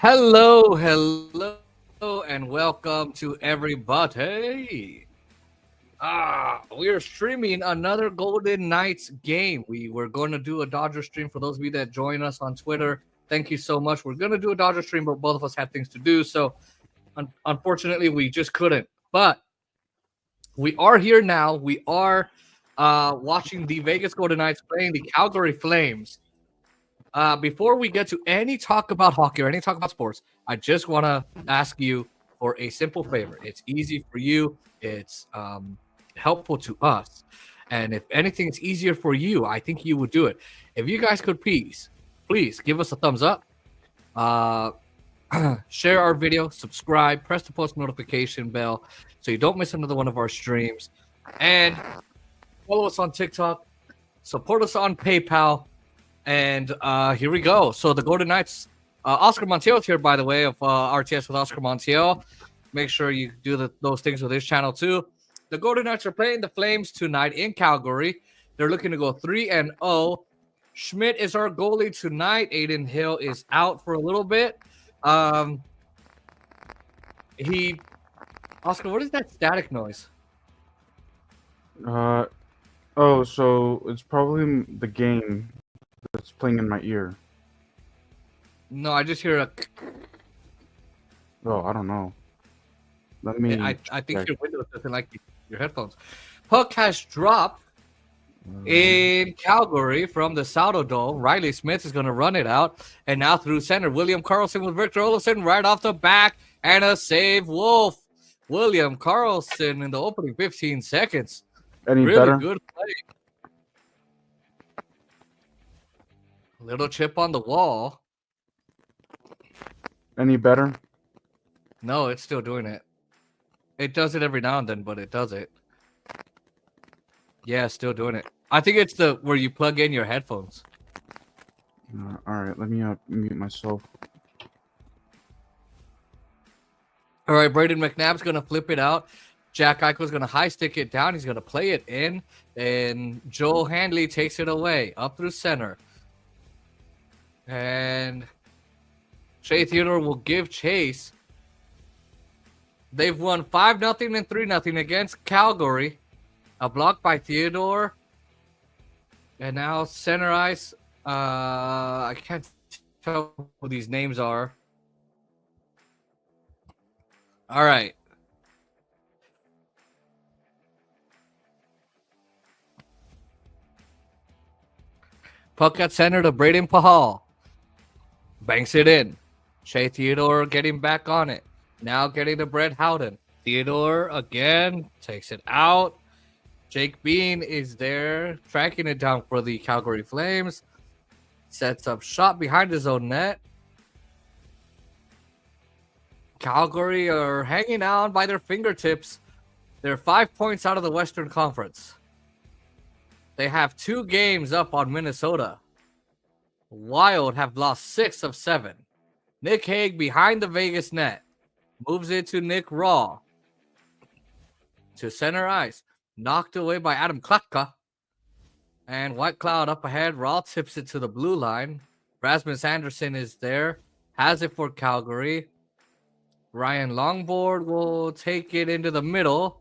Hello, and welcome to everybody. We are streaming another Golden Knights game. We were going to do a Dodger stream for those of you that join us on Twitter. Thank you so much. We're going to do a Dodger stream, but both of us had things to do. So, unfortunately, we just couldn't. But we are here now. We are watching the Vegas Golden Knights playing the Calgary Flames. Before we get to any talk about hockey or any talk about sports, I just want to ask you for a simple favor. It's easy for you. It's helpful to us. And if anything is easier for you, I think you would do it. If you guys could please give us a thumbs up, uh, share our video, subscribe, press the post notification bell so you don't miss another one of our streams. And follow us on TikTok, support us on PayPal. And here we go. So the Golden Knights, Oscar Montiel is here, by the way, of RTS with Oscar Montiel. Make sure you do those things with his channel too. The Golden Knights are playing the Flames tonight in Calgary. They're looking to go 3-0. Schmidt is our goalie tonight. Aiden Hill is out for a little bit. Oscar, what is that static noise? So it's probably the game that's playing in my ear. No, I just hear a. Oh, I don't know. Let me. I think your Windows doesn't like your headphones. Puck has dropped in Calgary from the Saddle Dome. Riley Smith is going to run it out. And now through center, William Karlsson with Victor Olofsson right off the back. And a save, Wolf. William Karlsson in the opening 15 seconds. Any really better? Good play. Little chip on the wall. Any better? No, it's still doing it. It does it every now and then, but it does it. Yeah, still doing it. I think it's the where you plug in your headphones. All right, let me mute myself. All right, Braden McNabb's going to flip it out. Jack Eichel's going to high stick it down. He's going to play it in. And Joel Handley takes it away up through center. And Shea Theodore will give chase. They've won 5-0 and 3-0 against Calgary. A block by Theodore. And now center ice. I can't tell who these names are. All right. Puck at center to Braden Pahal. Banks it in. Shea Theodore getting back on it. Now getting to Brett Howden. Theodore again takes it out. Jake Bean is there tracking it down for the Calgary Flames. Sets up shot behind his own net. Calgary are hanging on by their fingertips. They're 5 points out of the Western Conference. They have 2 games up on Minnesota. Wild have lost 6 of 7. Nick Hague behind the Vegas net. Moves it to Nick Raw. To center ice. Knocked away by Adam Klatka. And White Cloud up ahead. Raw tips it to the blue line. Rasmus Anderson is there. Has it for Calgary. Ryan Longboard will take it into the middle.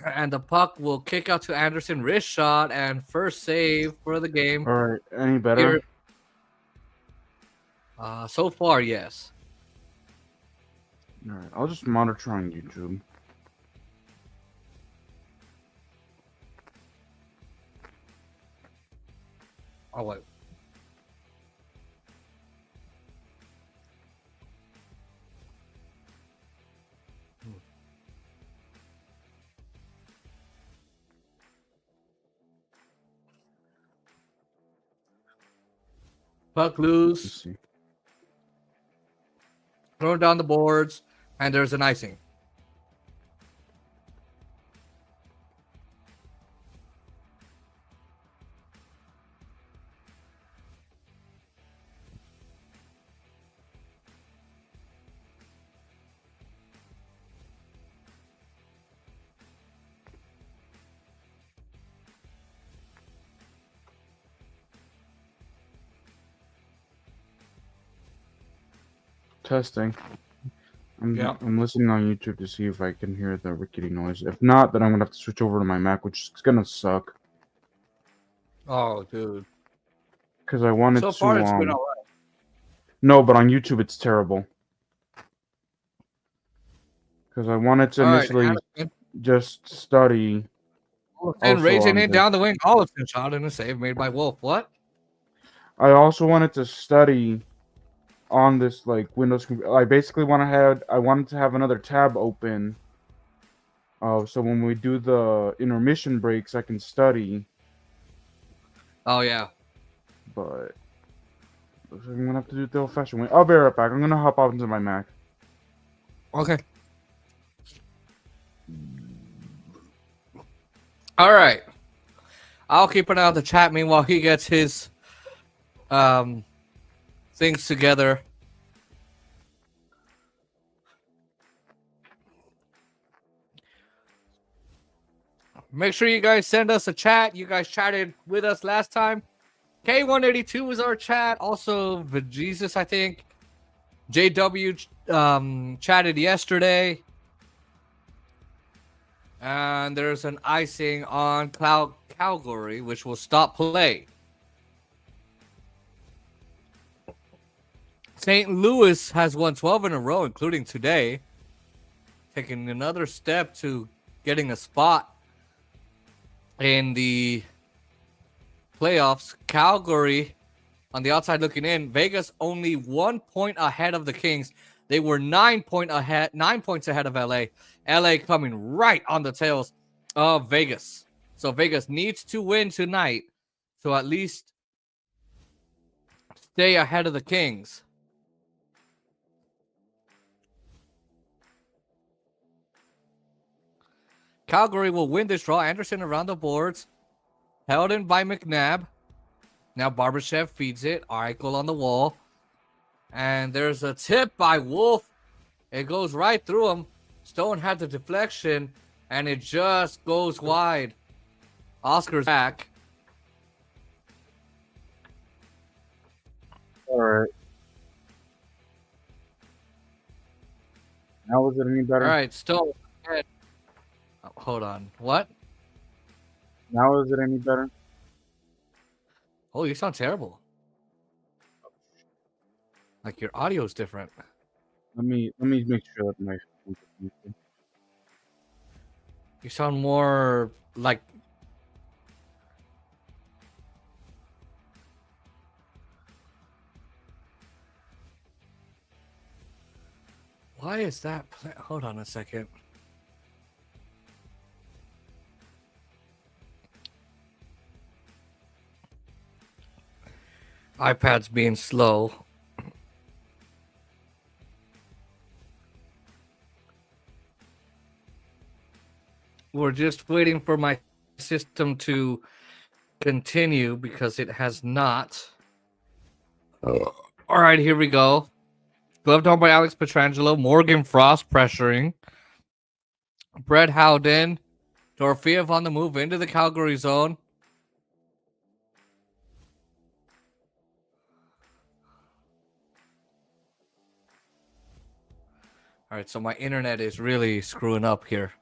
And the puck will kick out to Anderson. Wrist shot and first save for the game. All right, any better? So far, yes. All right, I'll just monitor on YouTube. Oh, wait. Puck loose. Thrown down the boards, and there's an icing. Testing. Yeah. I'm listening on YouTube to see if I can hear the rickety noise. If not, then I'm gonna have to switch over to my Mac, which is gonna suck. Oh, dude. Because I wanted So far, to it's been alright. No, but on YouTube it's terrible. Because I wanted to All right, initially just study and also raising on it this. down the wing. Allison shot in a save made by Wolf. What? I also wanted to study on this like Windows. I basically I wanted to have another tab open. So when we do the intermission breaks, I can study. Oh yeah. But looks like I'm gonna have to do it the old-fashioned way. I'll be right back. I'm gonna hop out into my Mac. Okay. All right. I'll keep an eye on the chat. Meanwhile, he gets his things together. Make sure you guys send us a chat. You guys chatted with us last time. K182 was our chat. Also, Jesus, I think. JW chatted yesterday. And there's an icing on Calgary, which will stop play. St. Louis has won 12 in a row, including today, taking another step to getting a spot in the playoffs. Calgary on the outside looking in. Vegas only 1 point ahead of the Kings. They were 9 points ahead of LA. LA coming right on the tails of Vegas. So Vegas needs to win tonight to at least stay ahead of the Kings. Calgary will win this draw. Anderson around the boards. Held in by McNabb. Now Barbashev feeds it. Eichel on the wall. And there's a tip by Wolf. It goes right through him. Stone had the deflection. And it just goes wide. Oscar's back. All right. Now is it any better? All right, Stone. Oh, hold on. What? Now is it any better? Oh, you sound terrible. Like your audio is different. Let me make sure that my. You sound more like. Why is that? Hold on a second. iPad's being slow. We're just waiting for my system to continue because it has not. All right, here we go. Gloved on by Alex Petrangelo. Morgan Frost pressuring. Brett Howden. Dorofeev on the move into the Calgary zone. All right, so my internet is really screwing up here.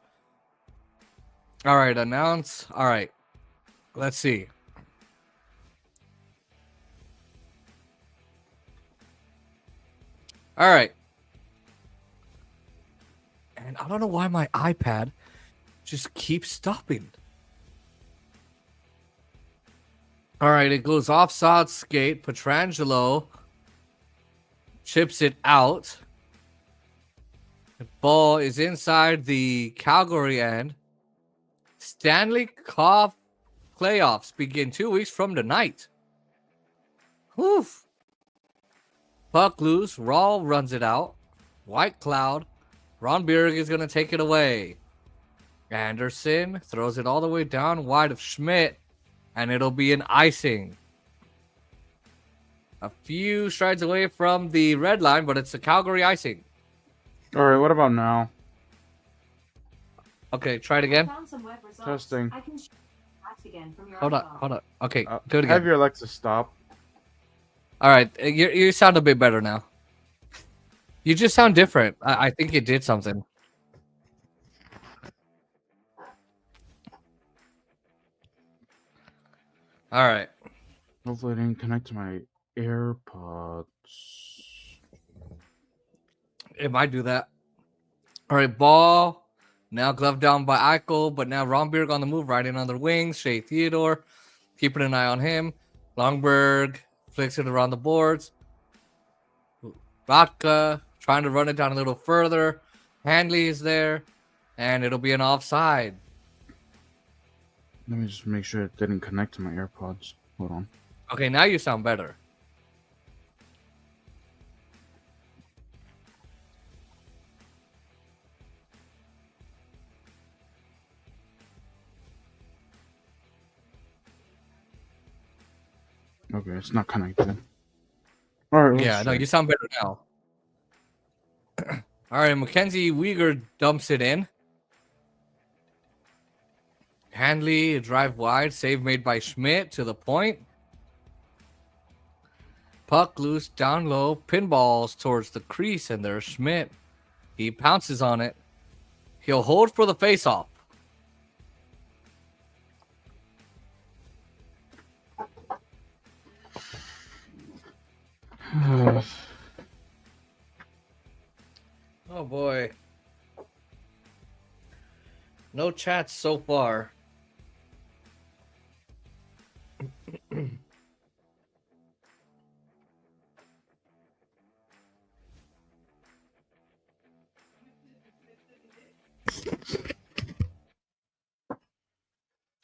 All right, announce. All right, let's see. All right. And I don't know why my iPad just keeps stopping. All right, it goes offside skate. Petrangelo chips it out. The ball is inside the Calgary end. Stanley Cup playoffs begin 2 weeks from tonight. Whew. Puck loose. Raw runs it out. White Cloud. Ron Bierg is going to take it away. Anderson throws it all the way down wide of Schmidt. And it'll be an icing. A few strides away from the red line, but it's a Calgary icing. All right, what about now? Okay, try it again. Testing. Hold on. Okay, do it again. Have your Alexa stop. All right, you sound a bit better now. You just sound different. I think it did something. All right. Hopefully I didn't connect to my AirPods. It might do that. All right, ball. Now gloved down by Eichel, but now Romberg on the move, riding on their wings. Shea Theodore, keeping an eye on him. Longberg flicks it around the boards. Vodka trying to run it down a little further. Handley is there, and it'll be an offside. Let me just make sure it didn't connect to my AirPods. Hold on. Okay, now you sound better. Okay, it's not connected. All right. Yeah, no, you sound better now. All right, Mackenzie Weegar dumps it in. Handley, drive wide, save made by Schmidt to the point. Puck loose, down low, pinballs towards the crease, and there's Schmidt. He pounces on it. He'll hold for the faceoff. Oh boy. No chats so far.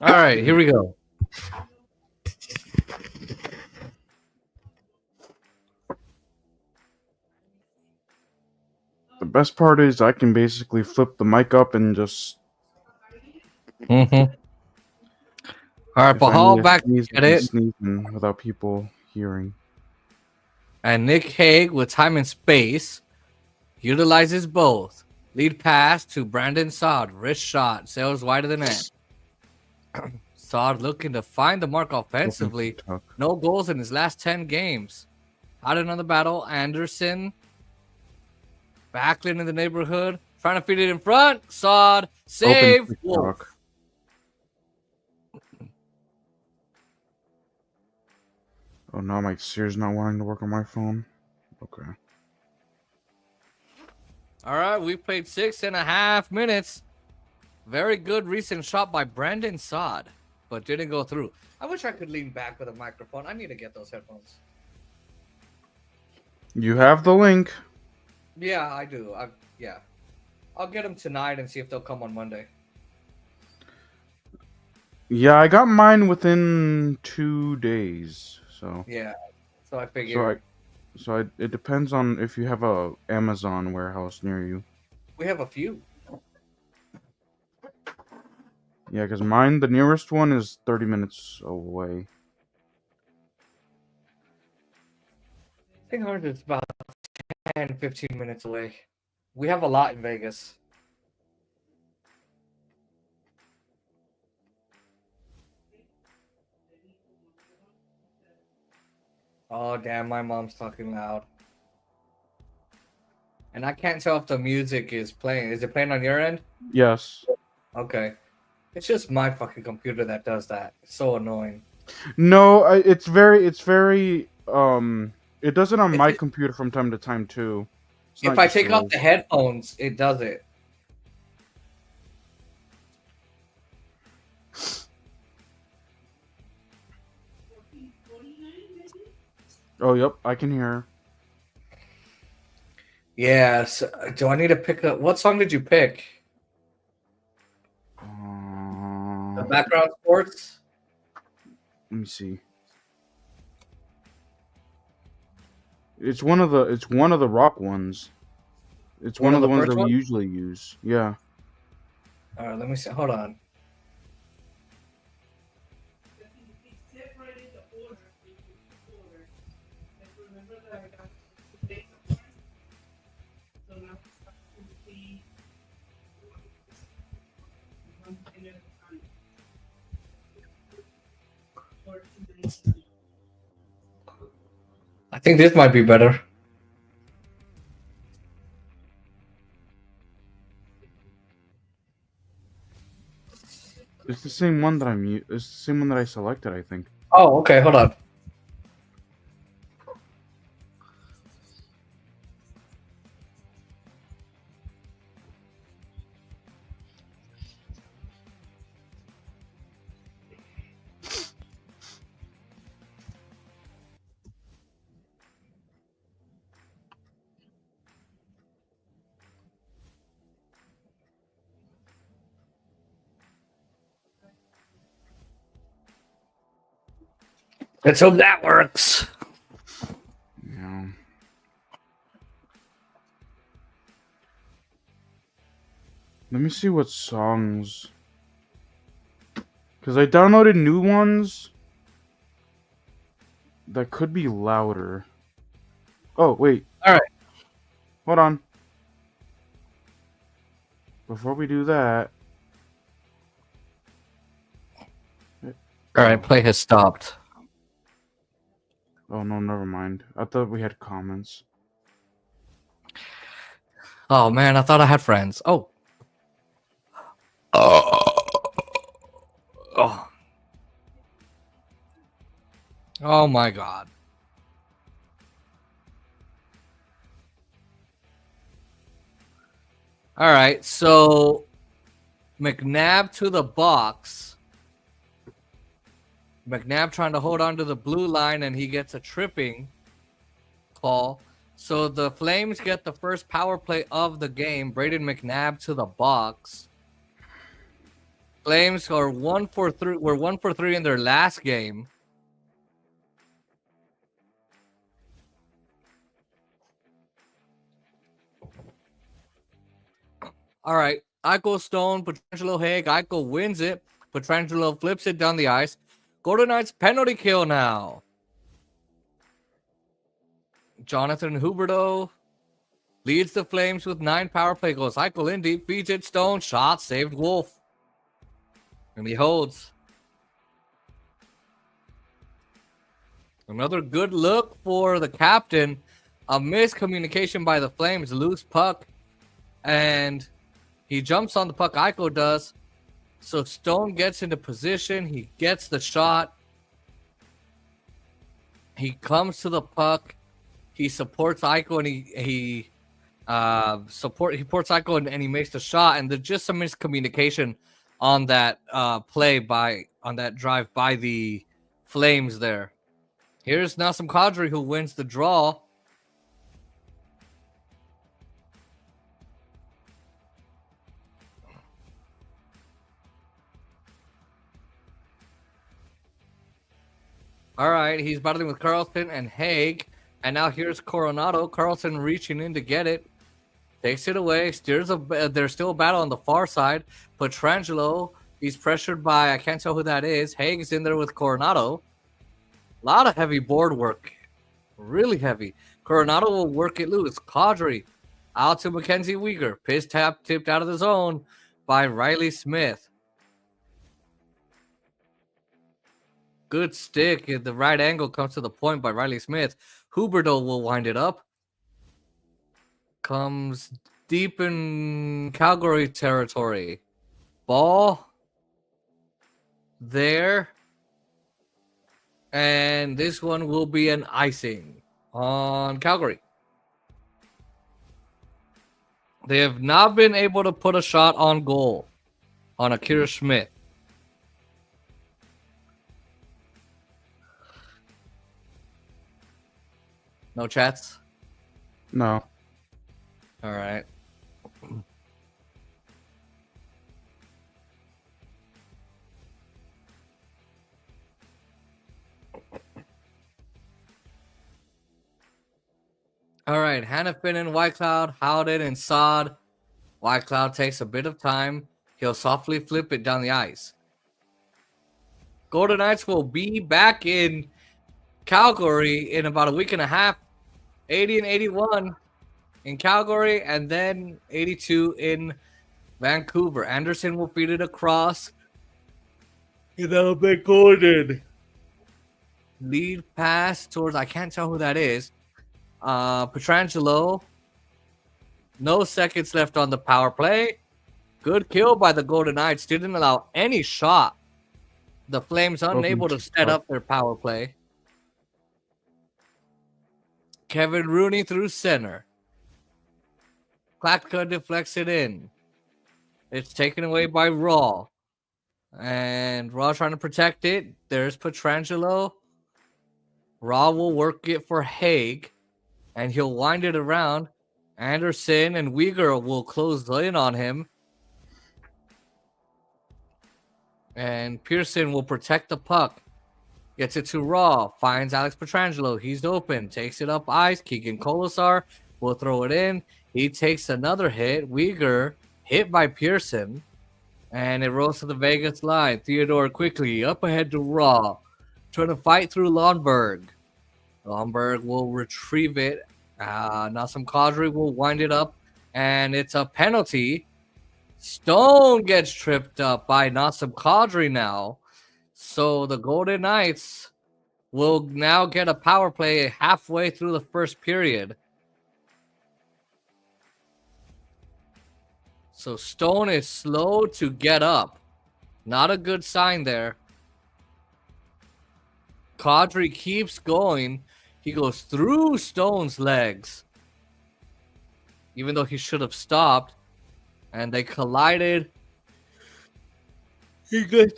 All right, here we go. The best part is I can basically flip the mic up and just. Mm-hmm. All right, Pahal back to get it. Sneezing without people hearing. And Nick Hague with time and space utilizes both. Lead pass to Brandon Saad. Wrist shot. Sails wide of the net. Saad looking to find the mark offensively. No goals in his last 10 games. Out another battle. Anderson. Backlund in the neighborhood. Trying to feed it in front. Saad. Save. Wolf. Oh no, my Sears not wanting to work on my phone. Okay. All right, we played 6.5 minutes. Very good recent shot by Brandon Saad, but didn't go through. I wish I could lean back with a microphone. I need to get those headphones. You have the link. Yeah, I do. Yeah. I'll get them tonight and see if they'll come on Monday. Yeah, I got mine within 2 days. So yeah, so I figured. It depends on if you have a Amazon warehouse near you. We have a few. Yeah, because mine, the nearest one, is 30 minutes away. I think ours is about 10, 15 minutes away. We have a lot in Vegas. Oh, damn, my mom's talking loud. And I can't tell if the music is playing. Is it playing on your end? Yes. Okay. It's just my fucking computer that does that. It's so annoying. No, it's very, it does it on my computer from time to time, too. If I take off the headphones, it does it. Oh, yep, I can hear. Yes. Do I need to pick up? What song did you pick? The background sports? Let me see. It's one of the rock ones. It's one of the ones that we usually use. Yeah. All right, let me see. Hold on. I think this might be better. It's the same one that it's the same one that I selected, I think. Oh, okay. Hold on. Let's hope that works. Yeah. Let me see what songs. Because I downloaded new ones that could be louder. Oh, wait. All right. Hold on. Before we do that. All right. Play has stopped. Oh, no, never mind. I thought we had comments. Oh man, I thought I had friends. Oh. Oh. Oh my god. All right, so McNabb to the box. McNabb trying to hold on to the blue line, and he gets a tripping call. So the Flames get the first power play of the game. Braden McNabb to the box. Flames are 1-for-3. Were 1-for-3 in their last game. All right. Eichel, Stone, Pietrangelo, Haig. Eichel wins it. Pietrangelo flips it down the ice. Golden Knights penalty kill now. Jonathan Huberdeau leads the Flames with 9 power play goals. Eichel in deep, feeds it. Stone, shot, saved Wolf. And he holds. Another good look for the captain. A miscommunication by the Flames. Loose puck. And he jumps on the puck. Eichel does. So Stone gets into position. He gets the shot. He comes to the puck. He supports Eichel and he supports Eichel and he makes the shot. And there's just some miscommunication on that on that drive by the Flames there. Here's Nassim Kadri who wins the draw. All right, he's battling with Carlson and Haig. And now here's Coronado. Carlson reaching in to get it. Takes it away. There's still a battle on the far side. Pietrangelo, he's pressured by, I can't tell who that is. Haig's in there with Coronado. A lot of heavy board work. Really heavy. Coronado will work it loose. Kadri out to Mackenzie Weegar. Piss tap tipped out of the zone by Riley Smith. Good stick at the right angle comes to the point by Riley Smith. Huberdeau will wind it up. Comes deep in Calgary territory. Ball there. And this one will be an icing on Calgary. They have not been able to put a shot on goal on Akira Schmidt. No chats? No. All right. All right. Hannafin and Whitecloud, Howden and Sod. Whitecloud takes a bit of time. He'll softly flip it down the ice. Golden Knights will be back in Calgary in about a week and a half. 80 and 81 in Calgary, and then 82 in Vancouver. Anderson will feed it across. And that'll be Gordon. Lead pass towards, I can't tell who that is. Pietrangelo. No seconds left on the power play. Good kill by the Golden Knights. Didn't allow any shot. The Flames unable to set up their power play. Kevin Rooney through center. Klatka deflects it in. It's taken away by Raw. And Raw trying to protect it. There's Pietrangelo. Raw will work it for Haig. And he'll wind it around. Anderson and Uyghur will close in on him. And Pearson will protect the puck. Gets it to Raw. Finds Alex Pietrangelo. He's open. Takes it up ice. Keegan Colasar will throw it in. He takes another hit. Uyghur hit by Pearson. And it rolls to the Vegas line. Theodore quickly up ahead to Raw. Trying to fight through Lundberg. Lundberg will retrieve it. Nassim Kadri will wind it up. And it's a penalty. Stone gets tripped up by Nassim Kadri now. So the Golden Knights will now get a power play halfway through the first period. So Stone is slow to get up. Not a good sign there. Kadri keeps going. He goes through Stone's legs. Even though he should have stopped. And they collided. He got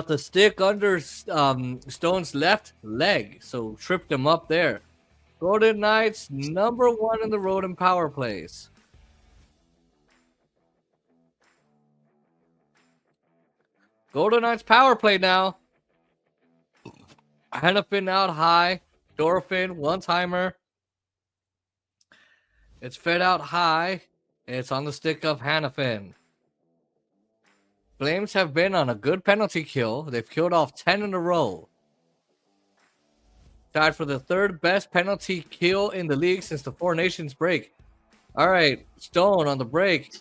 the stick under Stone's left leg. So tripped him up there. Golden Knights #1 in the road in power plays. Golden Knights power play now. Hannafin out high. Dorfin, one-timer. It's fed out high. It's on the stick of Hannafin. Flames have been on a good penalty kill. They've killed off 10 in a row. Tied for the third best penalty kill in the league since the Four Nations break. All right, Stone on the break.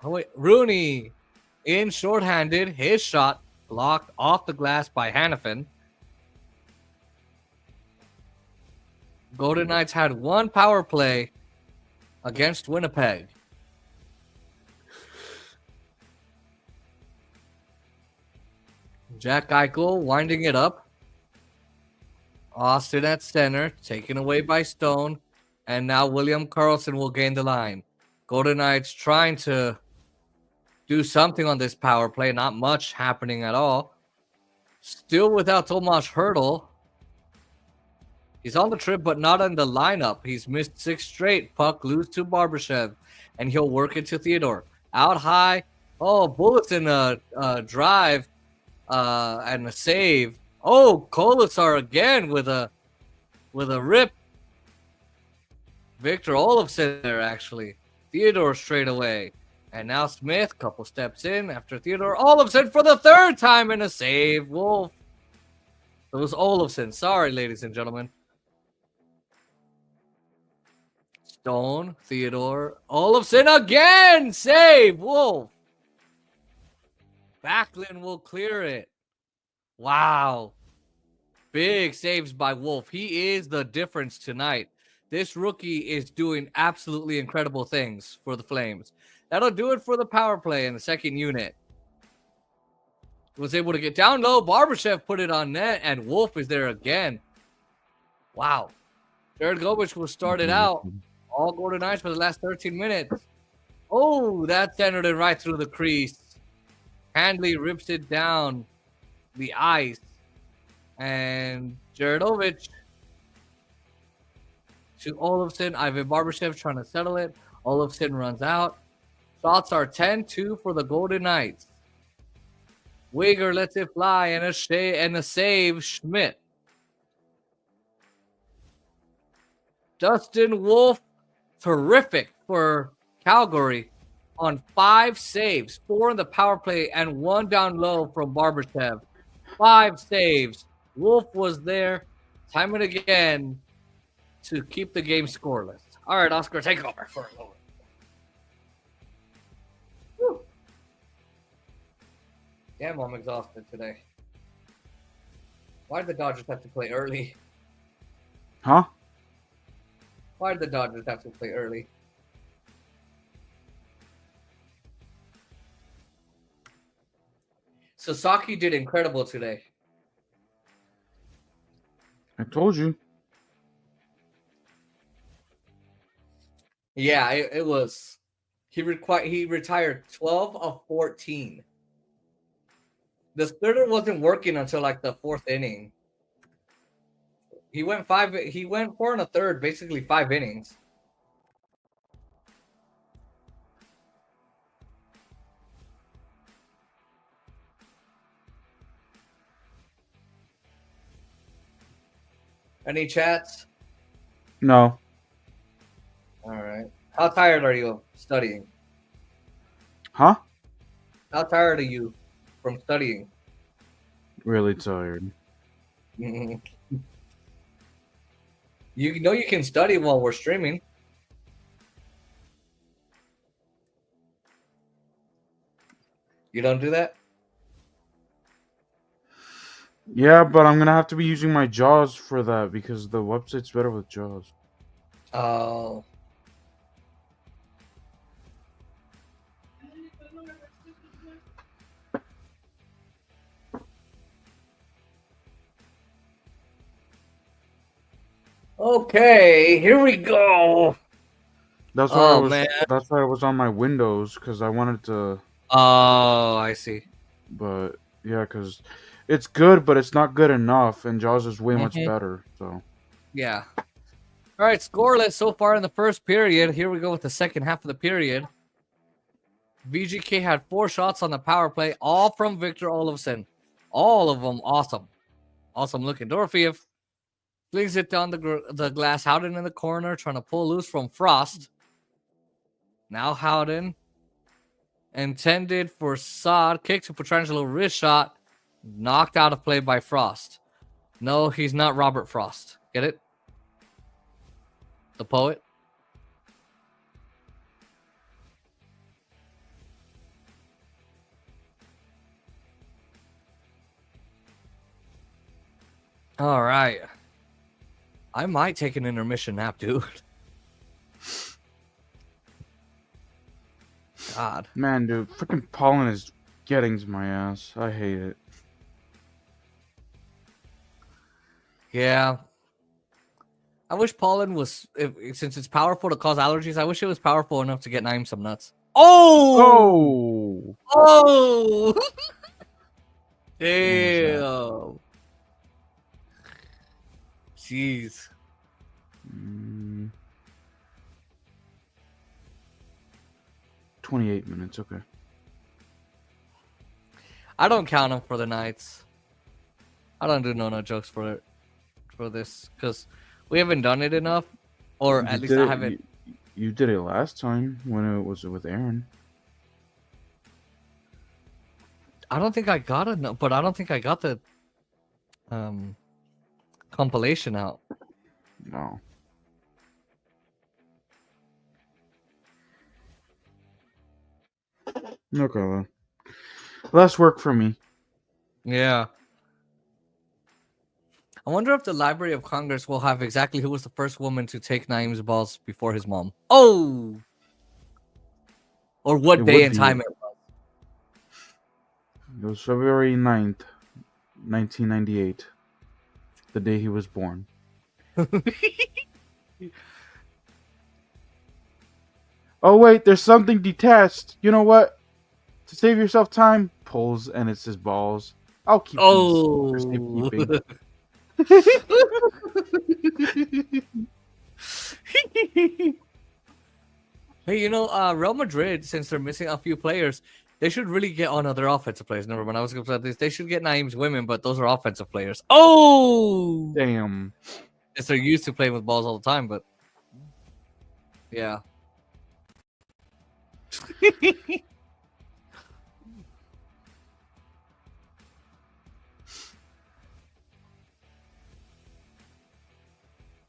Oh, wait. Rooney in shorthanded. His shot blocked off the glass by Hannafin. Golden Knights had one power play against Winapeg. Jack Eichel winding it up. Austin at center, taken away by Stone. And now William Karlsson will gain the line. Golden Knights trying to do something on this power play. Not much happening at all. Still without Tomas Hertl. He's on the trip, but not in the lineup. He's missed 6 straight. Puck loose to Barbashev. And he'll work it to Theodore. Out high. Oh, Bullets in a drive and a save. Oh, Colasar again with a rip. Victor Olofsson there, actually. Theodore straight away. And now Smith, couple steps in after Theodore. Olofsson for the third time in a save. Wolf. It was Olofsson. Sorry, ladies and gentlemen. Stone, Theodore, Olofsson again! Save! Wolf. Backlund will clear it. Wow. Big saves by Wolf. He is the difference tonight. This rookie is doing absolutely incredible things for the Flames. That'll do it for the power play in the second unit. Was able to get down low. Barbashev put it on net, and Wolf is there again. Wow. Jared Gobich will start it out. All Golden Knights for the last 13 minutes. Oh, that centered it right through the crease. Handley rips it down the ice. And Jaredovich to Olofsson. Ivan Barbashev trying to settle it. Olofsson runs out. Shots are 10-2 for the Golden Knights. Uyghur lets it fly and a save. Schmidt. Dustin Wolf, terrific for Calgary on 5 saves, 4 in the power play and 1 down low from Barbashev. 5 saves. Wolf was there time and again to keep the game scoreless. All right, Oscar, take over for a moment. Whew. Damn, I'm exhausted today. Why did the Dodgers have to play early? Huh? Why did the Dodgers have to play early? Sasaki did incredible today. I told you. Yeah, it was. He retired 12 of 14. The splitter wasn't working until like the fourth inning. He went 4 and a third, basically 5 innings. Any chats? No. All right. How tired are you studying? Huh? How tired are you from studying? Really tired. You know you can study while we're streaming. You don't do that? Yeah, but I'm gonna have to be using my JAWS for that because the website's better with JAWS. Oh. Okay, here we go. That's why Oh man. That's why I was on my Windows because I wanted to. Oh, I see. But yeah, because it's good, but it's not good enough, and JAWS is way much better. So Yeah. All right, scoreless so far in the first period. Here we go with the second half of the period. VGK had 4 shots on the power play, all from Victor Olofsson. All of them awesome. Awesome looking. Dorofiev flings it down the glass. Howden in the corner trying to pull loose from Frost. Now Howden intended for Saad. Kicks to Petrangelo, wrist shot. Knocked out of play by Frost. No, he's not Robert Frost. Get it? The poet. All right. I might take an intermission nap, dude. God. man, dude, freaking pollen is getting to my ass. I hate it. Yeah. I wish pollen was, since it's powerful to cause allergies, I wish it was powerful enough to get Naeem some nuts. Oh! Oh! Oh! Damn. Jeez. 28 minutes, okay. I don't count them for the Knights. I don't do no jokes for this because we haven't done it enough, or at least I haven't. You did it last time when it was with Aaron. I don't think I got it, but I don't think I got the compilation out. No. Okay, then. Less work for me. Yeah. I wonder if the Library of Congress will have exactly who was the first woman to take Naeem's balls before his mom. Oh! Or what day and time it was. It was February 9th, 1998. The day he was born. Oh, wait, there's something detached. You know what? To save yourself time, pulls, and it's his balls. I'll keep these for safekeeping. Hey, you know, Real Madrid, since they're missing a few players, they should really get on other offensive players. Never mind, I was going to say this. They should get Naeem's women, but those are offensive players. Oh! Damn. Yes, they're used to playing with balls all the time, but yeah.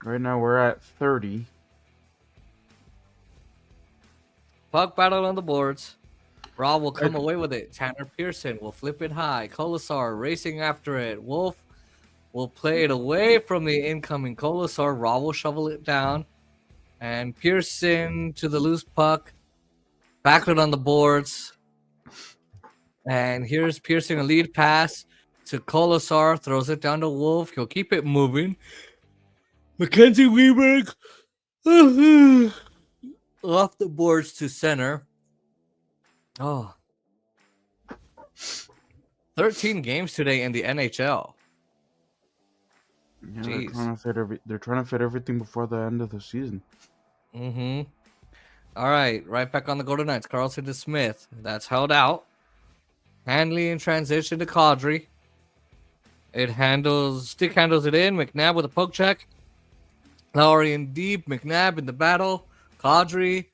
Right now we're at 30. Puck battle on the boards. Raw will come away with it. Tanner Pearson will flip it high. Colasar racing after it. Wolf will play it away from the incoming Colasar. Raw will shovel it down. And Pearson to the loose puck. Backward on the boards. And here's piercing a lead pass to Kolosar, throws it down to Wolf. He'll keep it moving. Mackenzie Weber off the boards to center. Oh, 13 games today in the NHL. Yeah, Jeez. they're trying to fit everything before the end of the season. Mm-hmm. All right, right back on the Golden Knights. Carlson to Smith. That's held out. Hanley in transition to Kadri. Stick handles it in. McNabb with a poke check. Lowry in deep. McNabb in the battle. Kadri.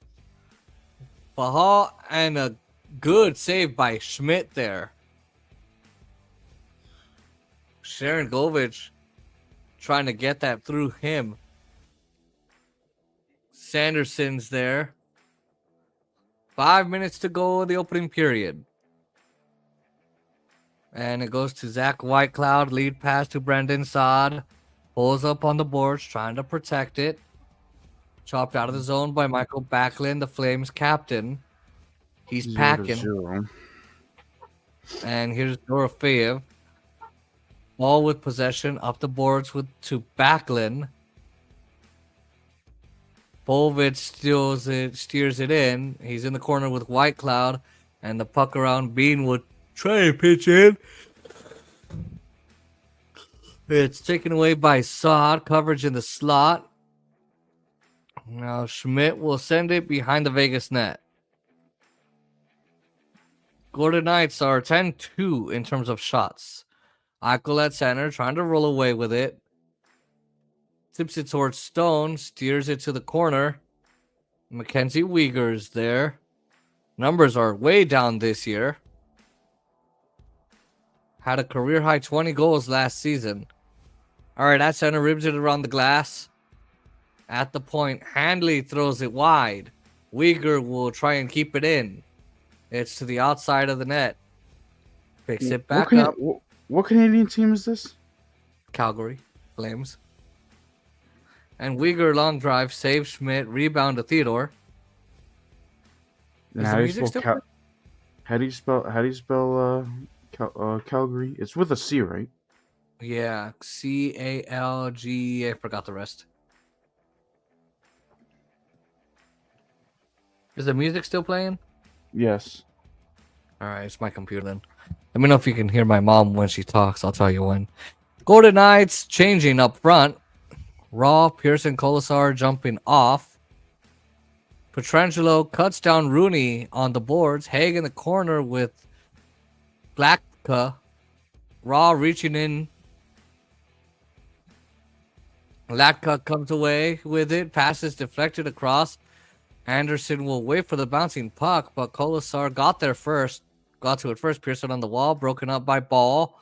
Fahal, and a good save by Schmidt there. Sharon Govich trying to get that through him. Sanderson's there. 5 minutes to go in the opening period. And it goes to Zach Whitecloud. Lead pass to Brendan Saad. Pulls up on the boards, trying to protect it. Chopped out of the zone by Michael Backlund, the Flames captain. He's 0-0. packing. And here's Dorofeev. Ball with possession up the boards to Backlund. Bolvich steers it in. He's in the corner with Whitecloud, and the puck around Bean would try to pitch in. It's taken away by Saad. Coverage in the slot. Now Schmidt will send it behind the Vegas net. Golden Knights are 10-2 in terms of shots. Eichel at center, trying to roll away with it. Tips it towards Stone, steers it to the corner. Mackenzie Weegar's there. Numbers are way down this year. Had a career high 20 goals last season. All right, at center, ribs it around the glass. At the point, Handley throws it wide. Weegar will try and keep it in. It's to the outside of the net. Picks it back up. What Canadian team is this? Calgary Flames. And Weegar long drive, saves Schmidt, rebound to Theodore. How do you spell Calgary? It's with a C, right? Yeah, Calg. I forgot the rest. Is the music still playing? Yes. All right, it's my computer then. Let me know if you can hear my mom when she talks. I'll tell you when. Golden Knights changing up front. Raw, Pearson, Kolosar jumping off. Pietrangelo cuts down Rooney on the boards. Haig in the corner with Latka. Raw reaching in. Latka comes away with it. Passes deflected across. Anderson will wait for the bouncing puck, but Kolosar got to it first. Pearson on the wall, broken up by Ball.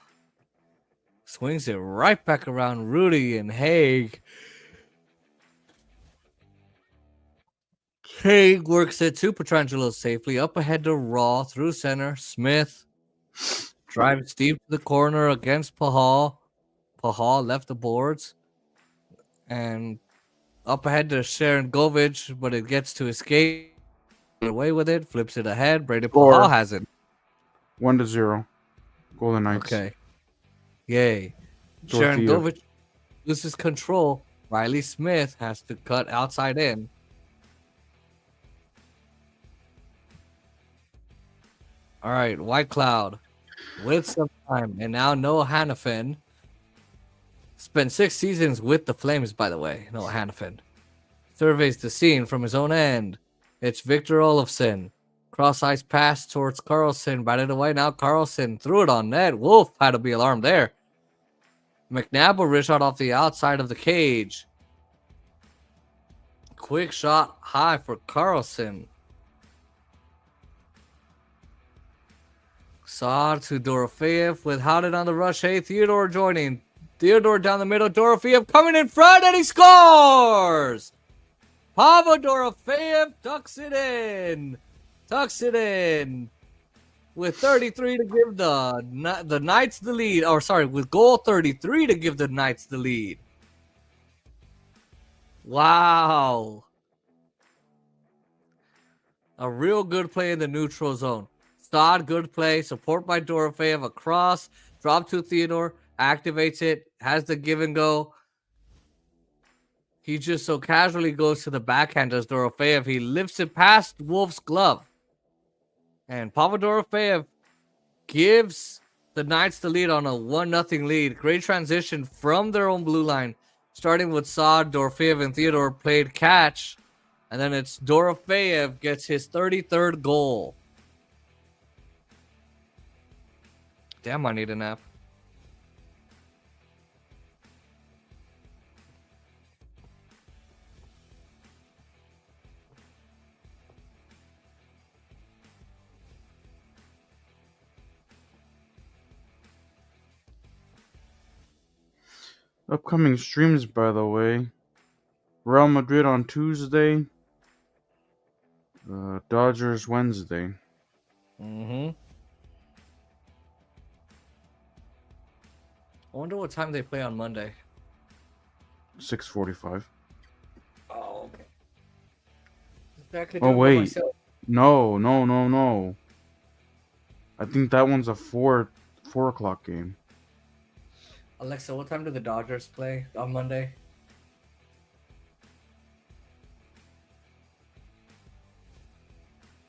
Swings it right back around Rudy and Haig. Haig works it to Pietrangelo safely. Up ahead to Raw, through center. Smith drives deep to the corner against Pahal. Pahal left the boards. And up ahead to Sharon Govich, but it gets to escape. Away with it, flips it ahead. Brady Pahal has it. 1-0. Golden Knights. Okay. Yay. Sharon Govich loses control. Riley Smith has to cut outside in. All right, Whitecloud with some time. And now Noah Hannafin. Spent 6 seasons with the Flames, by the way. Noah Hannafin. Surveys the scene from his own end. It's Victor Olofsson. Cross-ice pass towards Carlson. Batted away. Now Carlson threw it on net. Wolf had to be alarmed there. McNabb will reach out off the outside of the cage. Quick shot high for Carlson. Saad to Dorofeev with Howden on the rush. Hey, Theodore joining. Theodore down the middle. Dorofeev coming in front and he scores! Pavel Dorofeev tucks it in. With 33 to give the Knights the lead. Or sorry, with goal 33 to give the Knights the lead. Wow. A real good play in the neutral zone. Saad, good play. Support by Dorofeev. Across. Drop to Theodore. Activates it. Has the give and go. He just so casually goes to the backhand as Dorofeev. He lifts it past Wolf's glove. And Pavel Dorofeev gives the Knights the lead on a 1-0 lead. Great transition from their own blue line. Starting with Saad, Dorofeev, and Theodore played catch. And then it's Dorofeev gets his 33rd goal. Damn, I need a nap. Upcoming streams, by the way. Real Madrid on Tuesday. Dodgers Wednesday. I wonder what time they play on Monday. 6:45. Oh, okay. Oh wait, no. I think that one's a 4 o'clock game. Alexa, what time do the Dodgers play on Monday?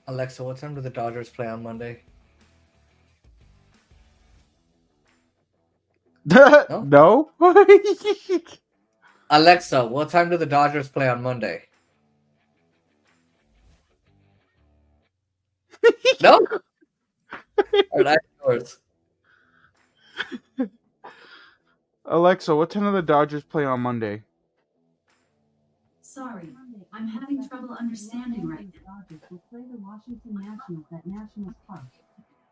Alexa, what time do the Dodgers play on Monday? No? Alexa, what time do the Dodgers play on Monday? No? All right, yours. Alexa, what time do the Dodgers play on Monday? Sorry, I'm having trouble understanding right now. Dodgers will play the Washington Nationals at Nationals Park.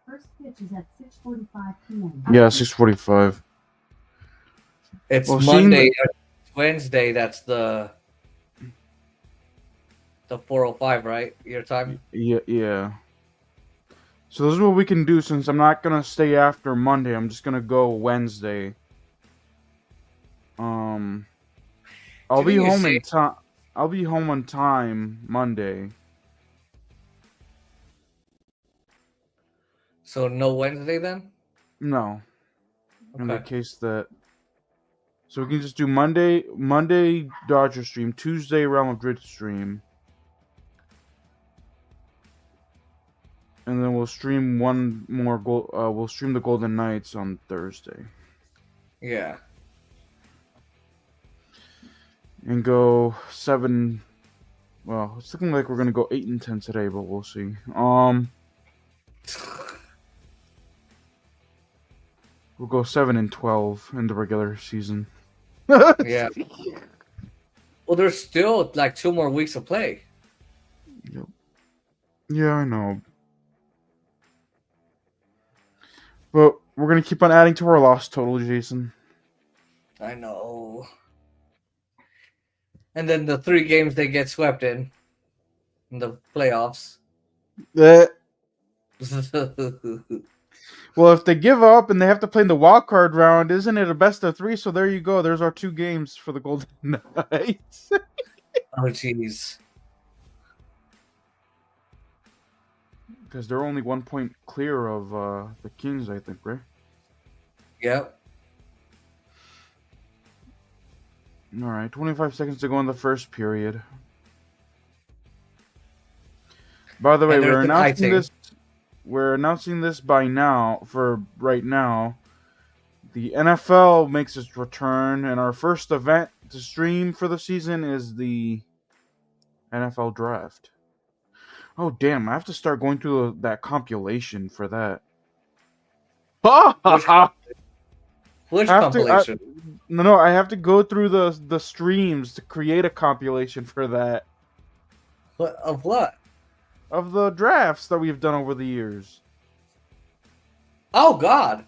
First pitch is at 6:45 p.m. Yeah, 6:45. It's Well, Monday, Wednesday. That's the 4:05, right? Your time. Yeah. So this is what we can do since I'm not gonna stay after Monday. I'm just gonna go Wednesday. I'll be home in time. I'll be home on time Monday. So no Wednesday then? No. In the Okay. case that. So we can just do Monday Dodger stream, Tuesday Real Madrid stream. And then we'll stream one more we'll stream the Golden Knights on Thursday. Yeah. And go 7. Well, it's looking like we're gonna go 8 and 10 today, but we'll see. We'll go 7 and 12 in the regular season. Yeah. Well, there's still like 2 more weeks of play. Yep. Yeah, I know. But we're gonna keep on adding to our loss total, Jason. I know. And then the 3 games they get swept in the playoffs. Well, if they give up and they have to play in the wild card round, isn't it a best of 3? So there you go. There's our 2 games for the Golden Knights. Oh, jeez. Because they're only 1 point clear of the Kings, I think, right? Yep. All right, 25 seconds to go in the first period. By the way, we're announcing this by now, for right now. The NFL makes its return, and our first event to stream for the season is the NFL Draft. Oh, damn, I have to start going through that compilation for that. Which compilation? No, I have to go through the streams to create a compilation for that. Of what? Of the drafts that we've done over the years. Oh, God.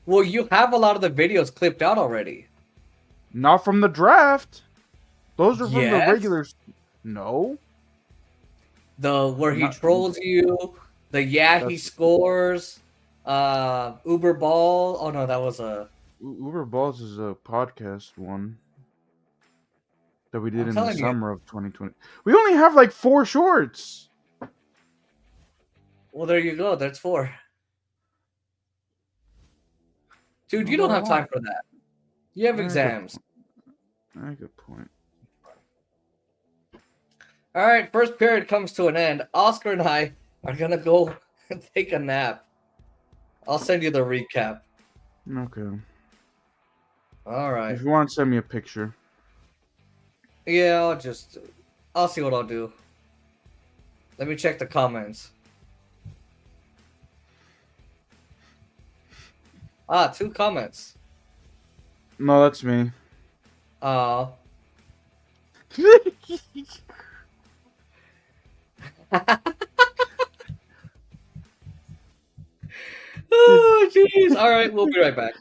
Well, you have a lot of the videos clipped out already. Not from the draft. Those are from Yes. the regulars. No. Where he trolls you, he scores, Uber Ball. Oh, no, that was a... Uber Balls is a podcast one that we did in the telling you. summer of 2020. We only have like 4 shorts. Well, there you go. That's 4. Dude, No, you don't but I have time want. for that. You have Good exams. point. Good point. All right, first period comes to an end. Oscar and I are gonna go take a nap. I'll send you the recap. Okay. All right. If you want, send me a picture. Yeah, I'll see what I'll do. Let me check the comments. 2 comments. No, that's me. Oh. Oh, jeez. All right, we'll be right back.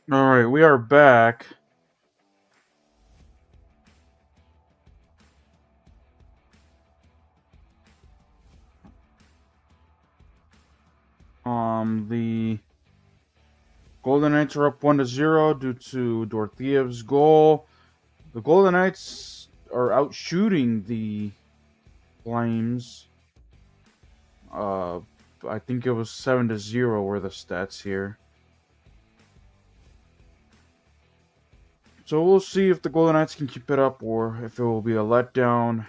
All right, we are back. The Golden Knights are up 1-0 due to Dorotheev's goal. The Golden Knights are out shooting the Flames. I think it was 7-0 were the stats here. So we'll see if the Golden Knights can keep it up or if it will be a letdown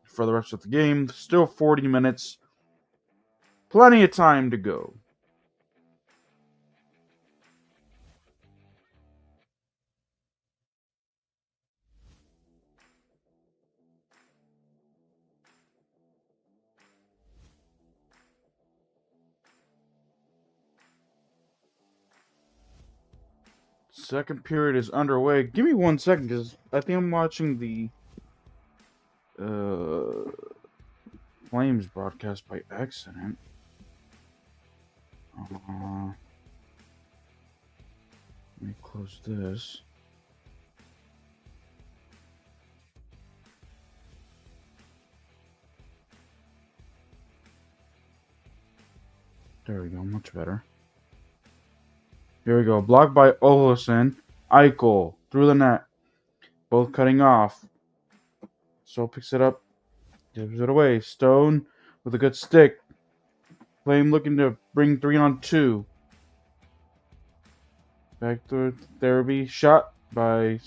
for the rest of the game. Still 40 minutes. Plenty of time to go. Second period is underway. Give me 1 second because I think I'm watching the Flames broadcast by accident. Let me close this. There we go, much better. Here we go. Blocked by Olsen. Eichel through the net. Both cutting off. So picks it up. Gives it away. Stone with a good stick. Flame looking to bring 3-on-2. Back to Therapy. Shot by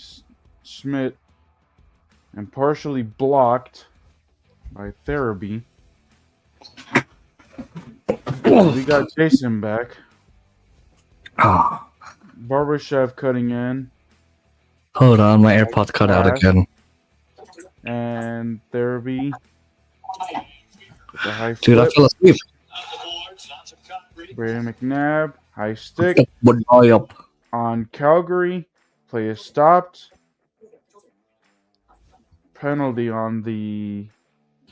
Schmidt. And partially blocked by Therapy. We got Jason back. Barbashev cutting in. Hold on, my AirPods cut out again. And Therapy. With the high Dude, flip. I fell asleep. Brandon McNabb. High stick. Up. On Calgary. Play is stopped. Penalty on the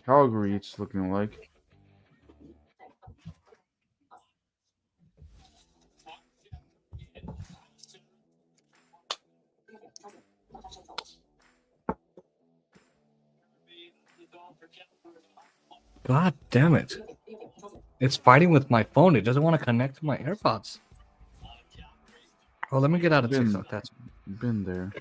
Calgary, it's looking like. God damn it. It's fighting with my phone. It doesn't want to connect to my AirPods. Oh, let me get out of TikTok. That's been there.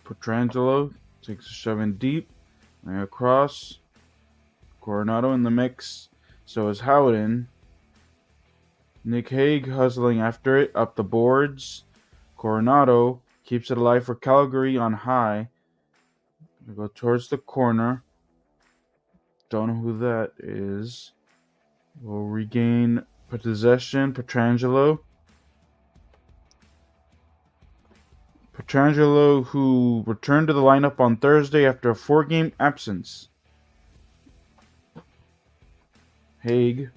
Petrangelo takes a shove in deep. And across. Coronado in the mix. So is Howden. Nick Hague hustling after it. Up the boards. Coronado keeps it alive for Calgary on high. We go towards the corner. Don't know who that is. We'll regain possession. Petrangelo. Petrangelo, who returned to the lineup on Thursday after a 4-game absence. Hague.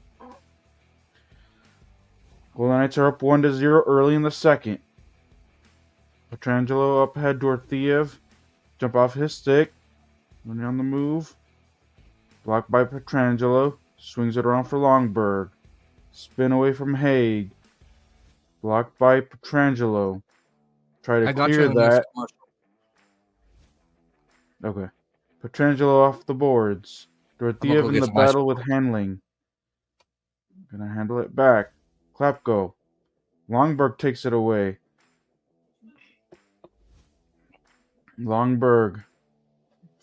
Golden Knights are up 1-0 early in the second. Petrangelo up ahead. Dorothiev. Jump off his stick. Running on the move. Blocked by Petrangelo. Swings it around for Longberg. Spin away from Hague. Blocked by Petrangelo. Try to clear that. Okay. Petrangelo off the boards. Dorothiev in the battle with handling. Gonna handle it back. Klapko. Longberg takes it away. Longberg.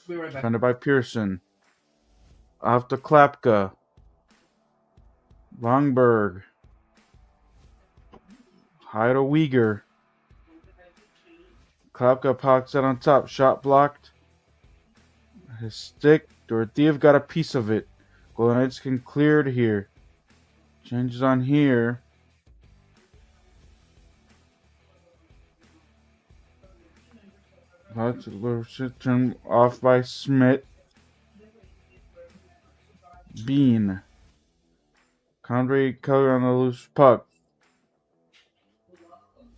Defended by Pearson. Off to Klapka. Longberg. High to Uyghur. Klapka pops it on top. Shot blocked. His stick. Dorothiev got a piece of it. Golden Knights can clear it here. Changes on here. That's turned off by Smith. Bean. Condre Keller on the loose puck.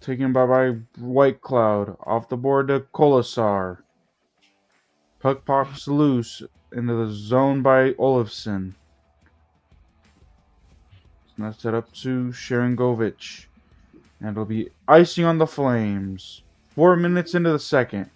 Taken by White Cloud. Off the board to Kolasar. Puck pops loose into the zone by Olofsson. It's now set up to Sharangovich. And it'll be icing on the Flames. 4 minutes into the second.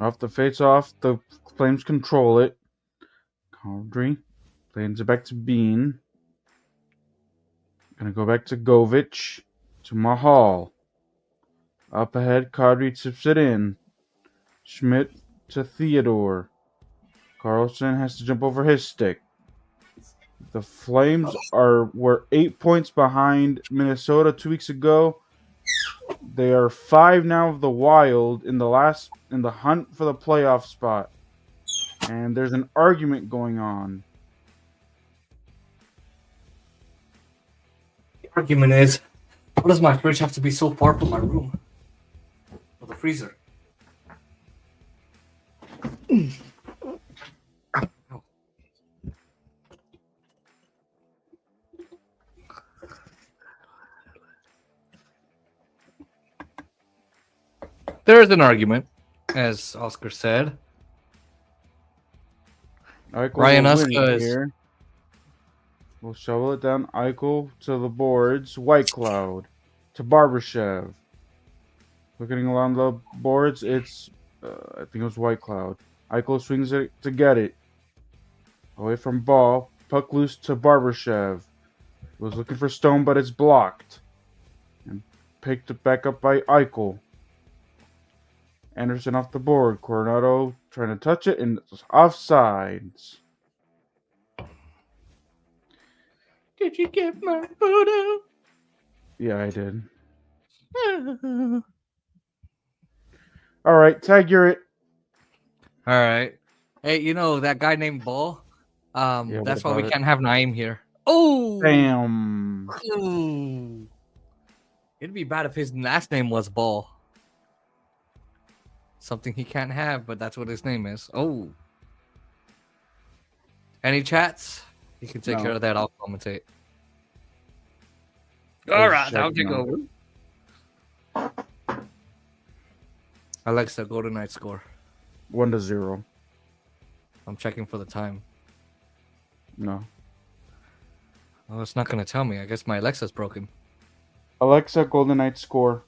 Off the face-off, the Flames control it. Caldry plays it back to Bean. Gonna go back to Govich. To Mahal. Up ahead, Kadri tips it in. Schmidt to Theodore. Carlson has to jump over his stick. The Flames were 8 points behind Minnesota 2 weeks ago. They are 5 now of the Wild in the hunt for the playoff spot. And there's an argument going on. The argument is, why does my fridge have to be so far from my room? Or the freezer? There is an argument, as Oscar said. Eichel Ryan will Uska win is- here. We'll shovel it down. Eichel to the boards. White Cloud to Barbashev. Looking along the boards, it's I think it was White Cloud. Eichel swings it to get it. Away from ball. Puck loose to Barbashev. Was looking for Stone, but it's blocked. And picked it back up by Eichel. Anderson off the board. Coronado trying to touch it, and it's offsides. Did you get my photo? Yeah, I did. All right, tag, you're it. All right. Hey, you know that guy named Ball? what That's why we about it? can't have Naeem here. Oh! Bam. Ooh. It'd be bad if his last name was Ball. Something he can't have, but that's what his name is. Oh. Any chats? You can take No. care of that. I'll commentate. I All just right, I'll checked take now. over. Alexa, go to night score. 1-0. I'm checking for the time. No. Oh, it's not going to tell me. I guess my Alexa's broken. Alexa, Golden Knights score.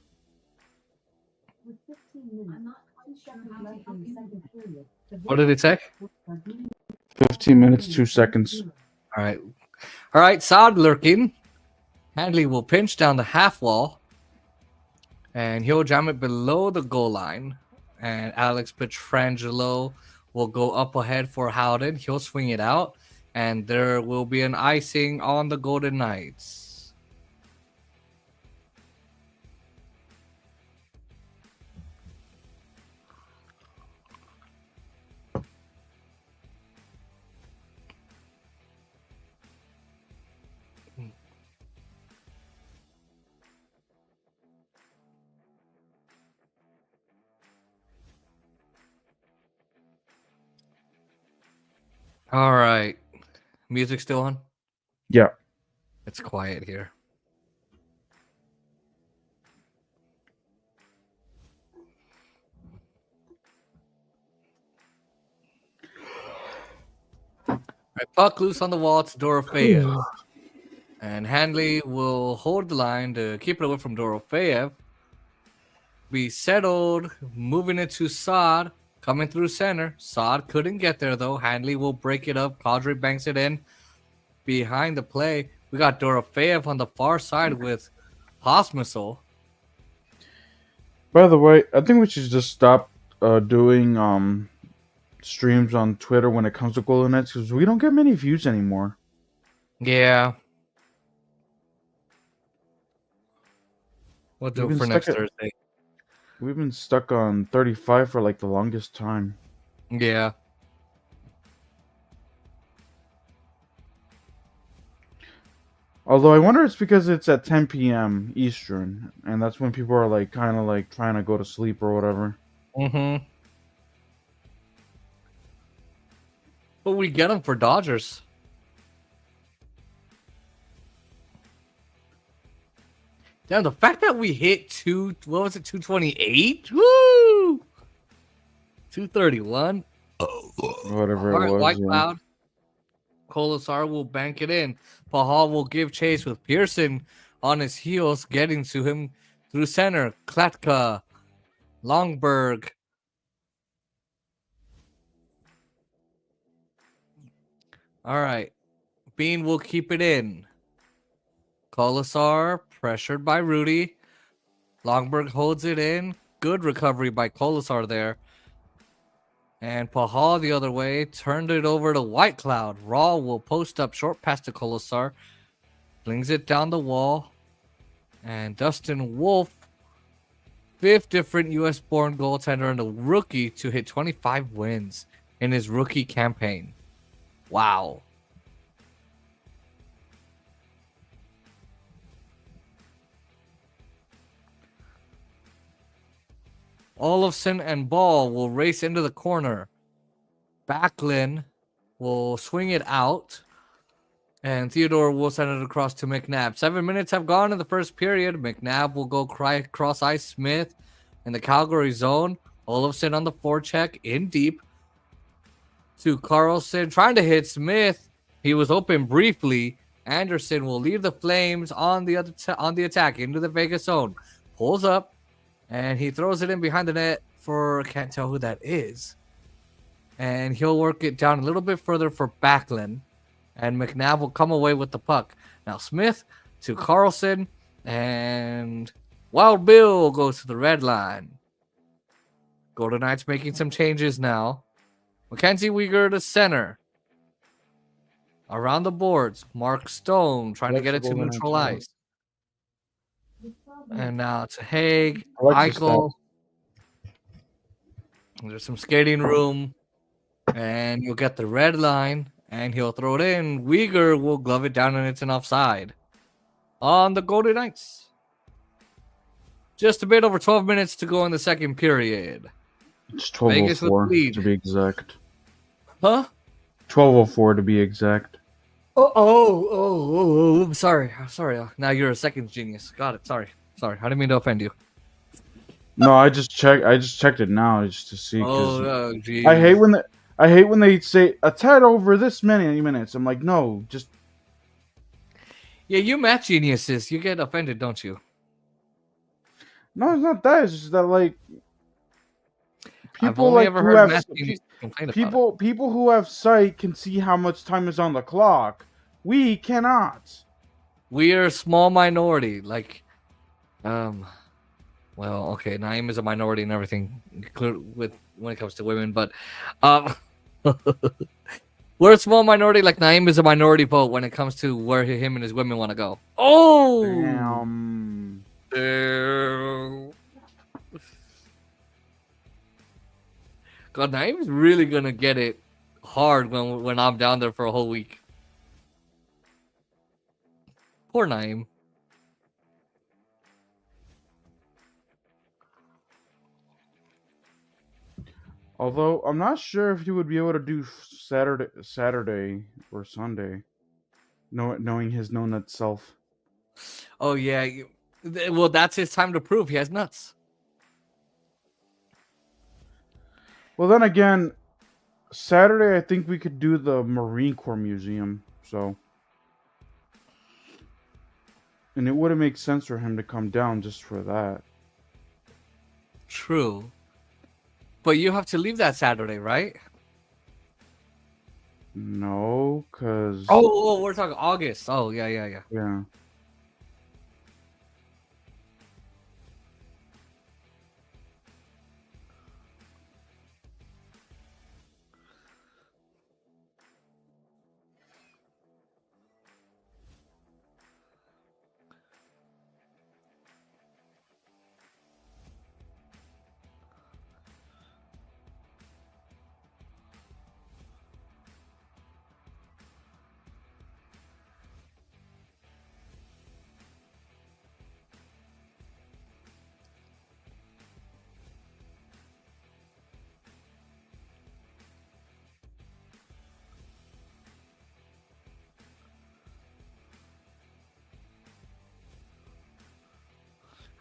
With 15 minutes, 2 seconds left in the second period. What did it say? 15 minutes, 2 seconds. All right. All right, Saad lurking. Handley will pinch down the half wall. And he'll jam it below the goal line. And Alex Pietrangelo will go up ahead for Howden. He'll swing it out. And there will be an icing on the Golden Knights. All right. Music still on? Yeah. It's quiet here. All right, puck loose on the wall to Dorofeyev. And Handley will hold the line to keep it away from Dorofeyev. Be settled, moving it to Saad, coming through center. Saad couldn't get there though. Handley will break it up. Kadri banks it in. Behind the play, we got Dorofeyev on the far side with Hosmisel. By the way, I think we should just stop doing streams on Twitter when it comes to Golden Knights because we don't get many views anymore. Yeah. We'll do We've it for been next stuck at- Thursday. We've been stuck on 35 for like the longest time. Yeah. Although I wonder it's because it's at 10 p.m. Eastern, and that's when people are like kind of like trying to go to sleep or whatever. Mm-hmm. But we get them for Dodgers. Damn, the fact that we hit 228? Woo! 231. Whatever All it right, was, White yeah. Cloud. Colasar will bank it in. Pahal will give chase with Pearson on his heels, getting to him through center. Klatka, Longberg. All right. Bean will keep it in. Colasar pressured by Rudy. Longberg holds it in. Good recovery by Colasar there. And Pahal the other way turned it over to White Cloud. Raw will post up short pass to Colasar. Flings it down the wall. And Dustin Wolf, fifth different U.S. born goaltender and a rookie to hit 25 wins in his rookie campaign. Wow. Olofsson and Ball will race into the corner. Backlund will swing it out. And Theodore will send it across to McNabb. 7 minutes have gone in the first period. McNabb will go cross ice Smith in the Calgary zone. Olofsson on the forecheck in deep to Carlson trying to hit Smith. He was open briefly. Anderson will lead the Flames on the attack into the Vegas zone. Pulls up and he throws it in behind the net for can't tell who that is. And he'll work it down a little bit further for Backlund. And McNabb will come away with the puck. Now Smith to Carlson, and Wild Bill goes to the red line. Golden Knights making some changes now. Mackenzie Weegar to center. Around the boards, Mark Stone trying to get it to neutral ice. And now to Haig, Eichel. There's some skating room. And you'll get the red line. And he'll throw it in. Weegar will glove it down and it's an offside on the Golden Knights. Just a bit over 12 minutes to go in the second period. It's 12:04 to be exact. Huh? 12:04 to be exact. Oh, sorry. Now you're a second genius. Got it. Sorry. I didn't mean to offend you. No, I just checked it now just to see. Oh, geez. I hate when they say a tad over this many minutes. I'm like, no, just. Yeah, you math geniuses. You get offended, don't you? No, it's not that. It's just that like. I've only ever heard math geniuses complain about it. People who have sight can see how much time is on the clock. We cannot. We are a small minority. Like, well, okay, Naeem is a minority and everything, with when it comes to women, but we're a small minority. Like Naeem is a minority vote when it comes to where him and his women want to go. Oh, damn. God, Naeem's really gonna get it hard when I'm down there for a whole week. Poor Naeem. Although I'm not sure if he would be able to do Saturday or Sunday, knowing his no nut self. Oh yeah, well that's his time to prove he has nuts. Well, then again, Saturday I think we could do the Marine Corps Museum. So, and it wouldn't make sense for him to come down just for that. True. But you have to leave that Saturday, right? No, because... Oh, we're talking August. Oh, yeah. Yeah.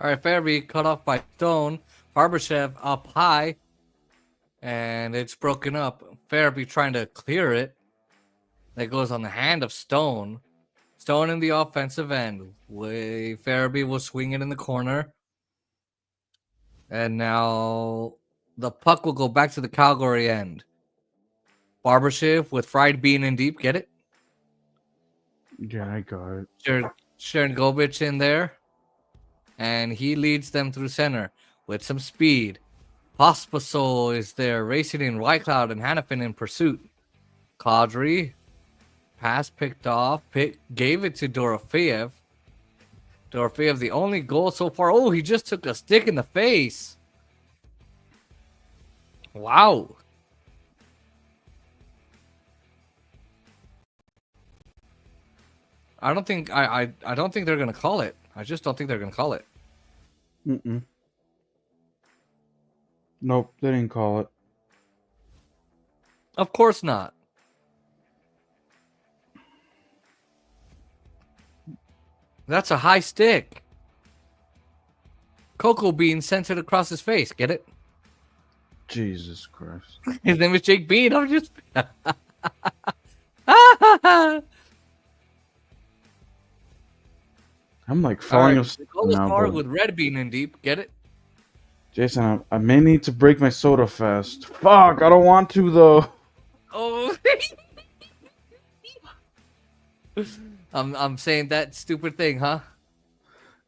All right, Fairby cut off by Stone. Barbashev up high. And it's broken up. Fairby trying to clear it. That goes on the hand of Stone. Stone in the offensive end. Fairby will swing it in the corner. And now the puck will go back to the Calgary end. Barbashev with fried bean in deep. Get it? Yeah, I got it. Sharon Govich in there. And he leads them through center with some speed. Pospisil is there racing in Whitecloud and Hannafin in pursuit. Kadri. Pass picked off. Gave it to Dorofeev. Dorofeev, the only goal so far. Oh, he just took a stick in the face. Wow. I don't think I don't think they're gonna call it. I just don't think they're gonna call it. Nope, they didn't call it. Of course not. That's a high stick. Cocoa Bean sent it across his face. Get it? Jesus Christ. His name is Jake Bean. I'm just. I'm like falling asleep now. But... with red bean in deep. Get it? Jason, I may need to break my soda fast. Fuck, I don't want to though. Oh. I'm saying that stupid thing, huh?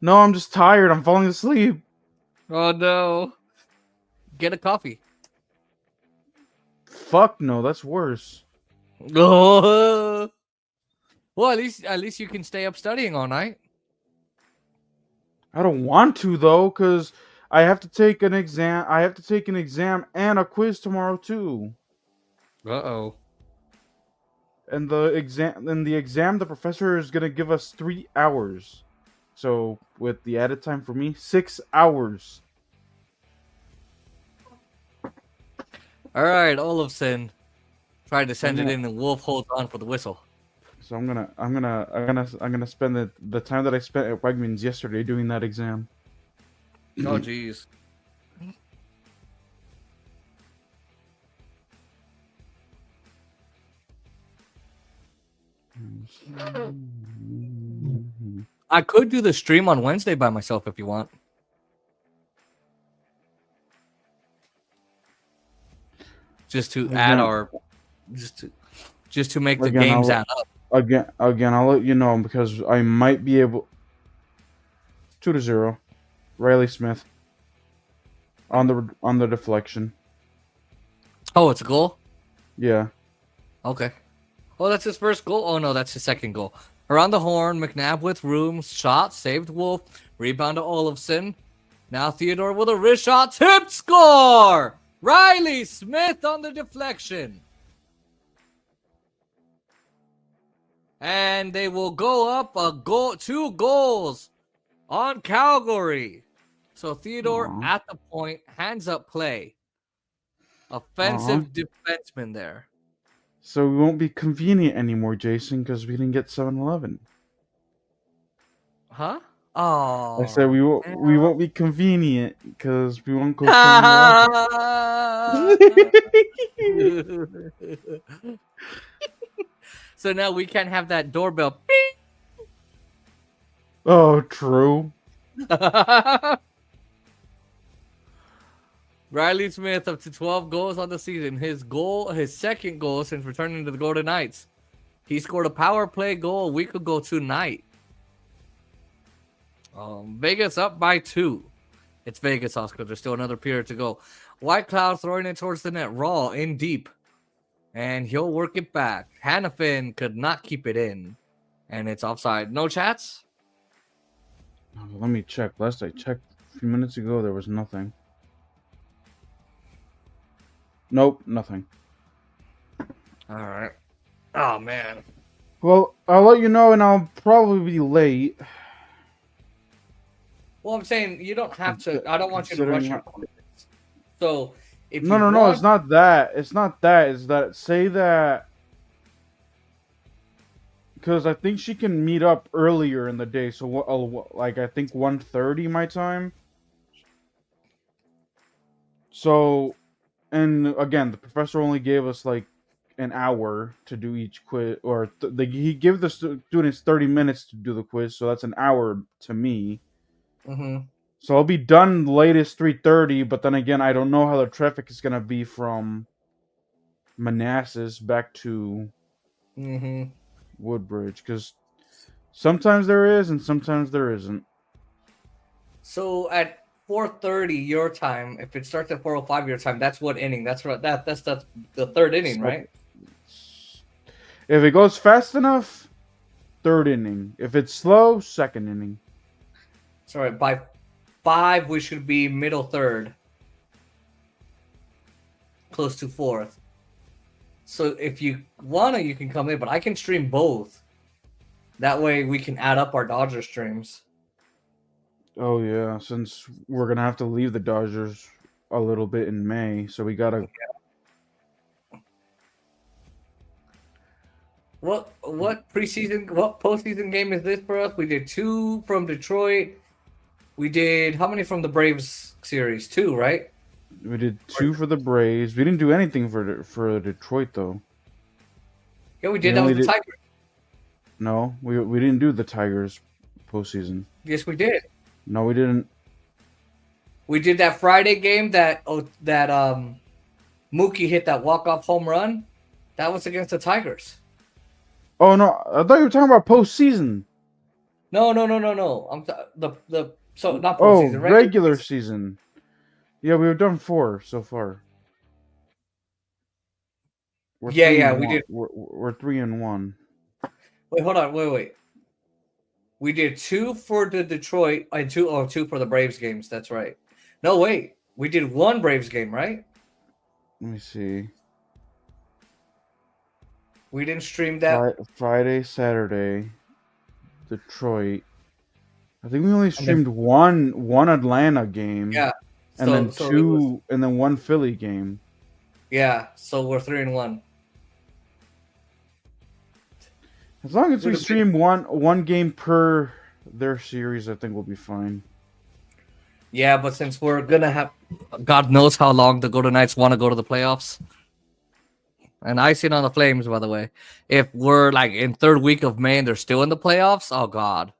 No, I'm just tired. I'm falling asleep. Oh no. Get a coffee. Fuck no, that's worse. Oh. Well, at least you can stay up studying all night. I don't want to though, cause I have to take an exam. I have to take an exam and a quiz tomorrow too. Uh-oh. And the exam, the professor is gonna give us 3 hours. So with the added time for me, 6 hours. All right, Olofsson tried to send it in, and Wolf holds on for the whistle. So I'm gonna spend the time that I spent at Wegmans yesterday doing that exam. Oh jeez. I could do the stream on Wednesday by myself if you want. Just to add our, just to make the games add up. Again, I'll let you know because I might be able. 2-0, Riley Smith. On the deflection. Oh, it's a goal? Yeah. Okay. Oh, that's his first goal. Oh no, that's his second goal. Around the horn, McNabb with room, shot, saved Wolf, rebound to Olofsson. Now Theodore with a wrist shot, tip score! Riley Smith on the deflection. And they will go up 2 goals on Calgary. So Theodore at the point, hands up play. Offensive defenseman there. So we won't be convenient anymore, Jason, because we didn't get 7-Eleven. Huh? Oh. I said we won't be convenient because we won't go 7-Eleven. So now we can't have that doorbell. Oh, true. Riley Smith up to 12 goals on the season. His second goal since returning to the Golden Knights. He scored a power play goal a week ago tonight. Vegas up by 2. It's Vegas, Oscar. There's still another period to go. White Cloud throwing it towards the net. Raw in deep. And he'll work it back. Hannafin could not keep it in. And it's offside. No chats? Let me check. Last I checked a few minutes ago, there was nothing. Nope, nothing. All right. Oh, man. Well, I'll let you know, and I'll probably be late. Well, I'm saying you don't have to. I don't want you to rush your appointments. So, if No, it's not that. It's not that. It's that. Say that. because I think she can meet up earlier in the day. So like I think 1:30 my time. So, and again, the professor only gave us like an hour to do each quiz, or he gave the students 30 minutes to do the quiz. So that's an hour to me. Mm-hmm. So I'll be done latest 3:30. But then again, I don't know how the traffic is gonna be from Manassas back to Mm-hmm. Woodbridge, because sometimes there is and sometimes there isn't. So at 4:30 your time, if it starts at 4:05 your time, that's what inning? That's right. That's the third inning, right? If it goes fast enough, third inning. If it's slow, second inning. Sorry, by 5 we should be middle third, close to fourth. So if you wanna, you can come in, but I can stream both. That way we can add up our Dodger streams. Oh yeah, since we're gonna have to leave the Dodgers a little bit in May, so we gotta. What postseason game is this for us? We did 2 from Detroit. We did how many from the Braves series? 2, right? We did 2 for the Braves. We didn't do anything for Detroit though. Yeah, we did. That was the Tigers. No, we didn't do the Tigers postseason. Yes, we did. No, we didn't. We did that Friday game that Mookie hit that walk-off home run. That was against the Tigers. Oh no, I thought you were talking about postseason. No. I'm so not Oh, postseason. regular season. Yeah, we've done 4 so far. We did. We're 3-1. Wait, hold on. Wait. We did 2 for the Detroit and 2 for the Braves games. That's right. No, wait. We did 1 Braves game, right? Let me see. We didn't stream that. Friday, Saturday, Detroit. I think we only streamed one Atlanta game. Yeah. And then 2, and then 1 Philly game. Yeah, so we're 3-1. As long as we stream one game per their series, I think we'll be fine. Yeah, but since we're gonna have, God knows how long the Golden Knights want to go to the playoffs, and icing on the flames, by the way. If we're like in 3rd week of May and they're still in the playoffs, oh God,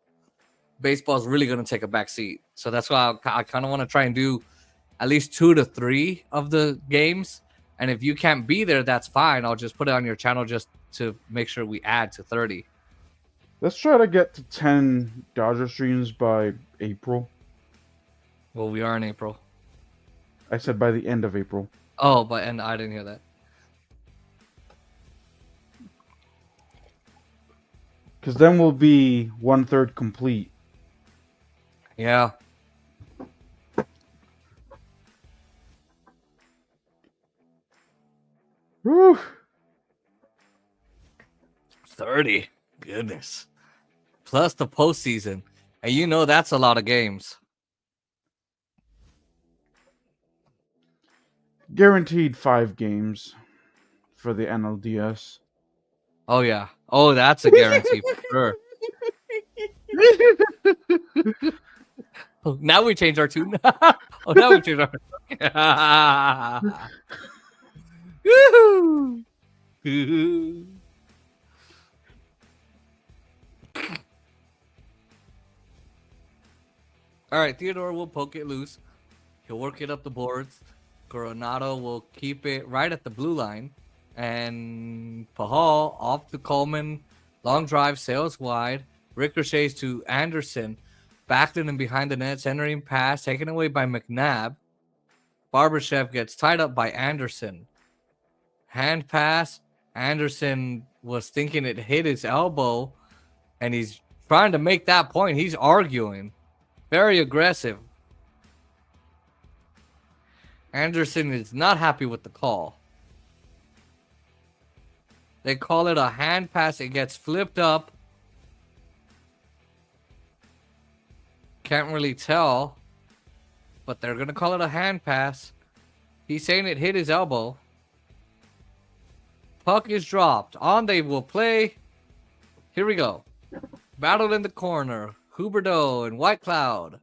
baseball's really gonna take a back seat. So that's why I kind of want to try and do at least 2 to 3 of the games. And if you can't be there, that's fine. I'll just put it on your channel just to make sure we add to 30. Let's try to get to 10 Dodger streams by April. Well, we are in April. I said by the end of April. Oh, and I didn't hear that. Because then we'll be 1/3 complete. Yeah. Whew. 30. Goodness. Plus the postseason. And you know that's a lot of games. Guaranteed 5 games for the NLDS. Oh, yeah. Oh, that's a guarantee for sure. Oh, now we change our tune. Oh, now we change our. Woo-hoo. All right, Theodore will poke it loose. He'll work it up the boards. Coronado will keep it right at the blue line. And Pahal off to Coleman. Long drive, sails wide. Ricochets to Anderson. Backlund and behind the net. Centering pass taken away by McNabb. Barbashev gets tied up by Anderson. Hand pass. Anderson was thinking it hit his elbow. And he's trying to make that point. He's arguing. Very aggressive. Anderson is not happy with the call. They call it a hand pass. It gets flipped up. Can't really tell. But they're going to call it a hand pass. He's saying it hit his elbow. Puck is dropped. On they will play. Here we go. Battle in the corner. Huberto and White Cloud.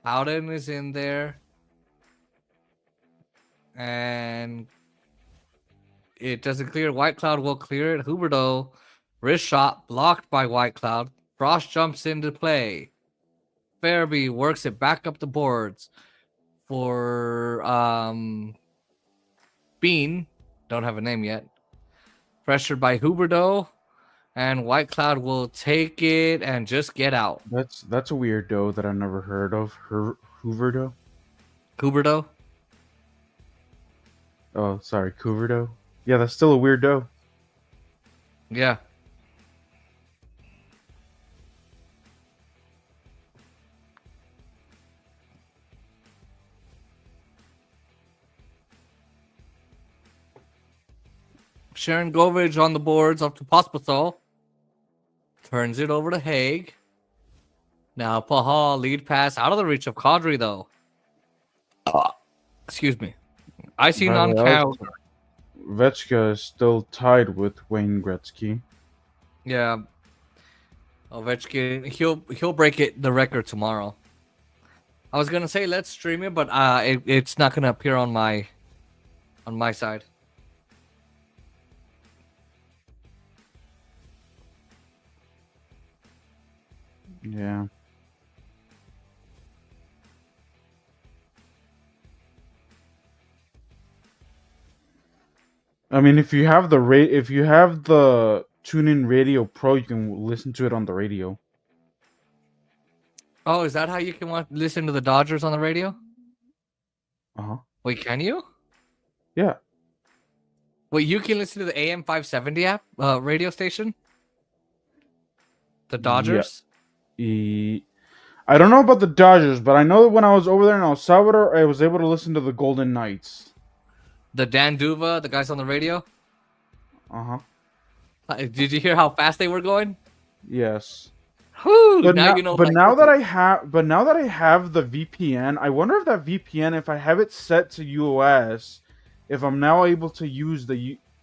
Howden is in there. And it doesn't clear. White Cloud will clear it. Huberto, wrist shot blocked by White Cloud. Frost jumps into play. Fairby works it back up the boards for Bean. Don't have a name yet. Pressured by Huberto. And White Cloud will take it and just get out. That's a weird dough that I've never heard of. Hoover dough? Huberto. Oh, sorry, Coover dough. Yeah, that's still a weird dough. Yeah. Sharon Govich on the boards up to Pospisil. Turns it over to Haig. Now Pahal lead pass out of the reach of Kadri though. Excuse me. I see By the way, non-count. Vetchka is still tied with Wayne Gretzky. Yeah. Ovechkin, he'll break the record tomorrow. I was gonna say let's stream it, but it's not gonna appear on my side. Yeah. I mean, if you have the TuneIn Radio Pro, you can listen to it on the radio. Oh, is that how you can listen to the Dodgers on the radio? Uh-huh. Wait, can you? Yeah. Wait, you can listen to the AM 570 app radio station? The Dodgers? I don't know about the Dodgers, but I know that when I was over there in El Salvador, I was able to listen to the Golden Knights. The Dan Duva, the guys on the radio? Uh-huh. Did you hear how fast they were going? Yes. Whew, But now you know. now that I have the VPN, I wonder if that VPN, if I have it set to US, if I'm now able to use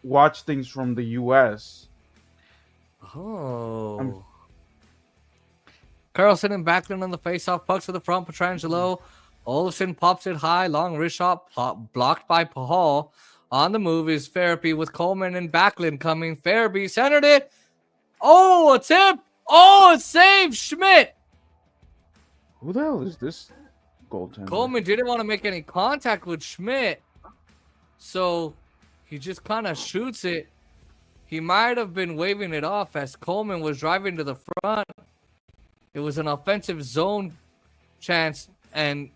watch things from the US. Oh. Carlson and Backlund on the face-off. Pucks to the front. Petrangelo. Olsen pops it high. Long wrist shot blocked by Pahal. On the move is Farabee with Coleman and Backlund coming. Farabee centered it. Oh, a tip. Oh, a save. Schmidt. Who the hell is this goaltender? Coleman didn't want to make any contact with Schmidt. So he just kind of shoots it. He might have been waving it off as Coleman was driving to the front. It was an offensive zone chance, and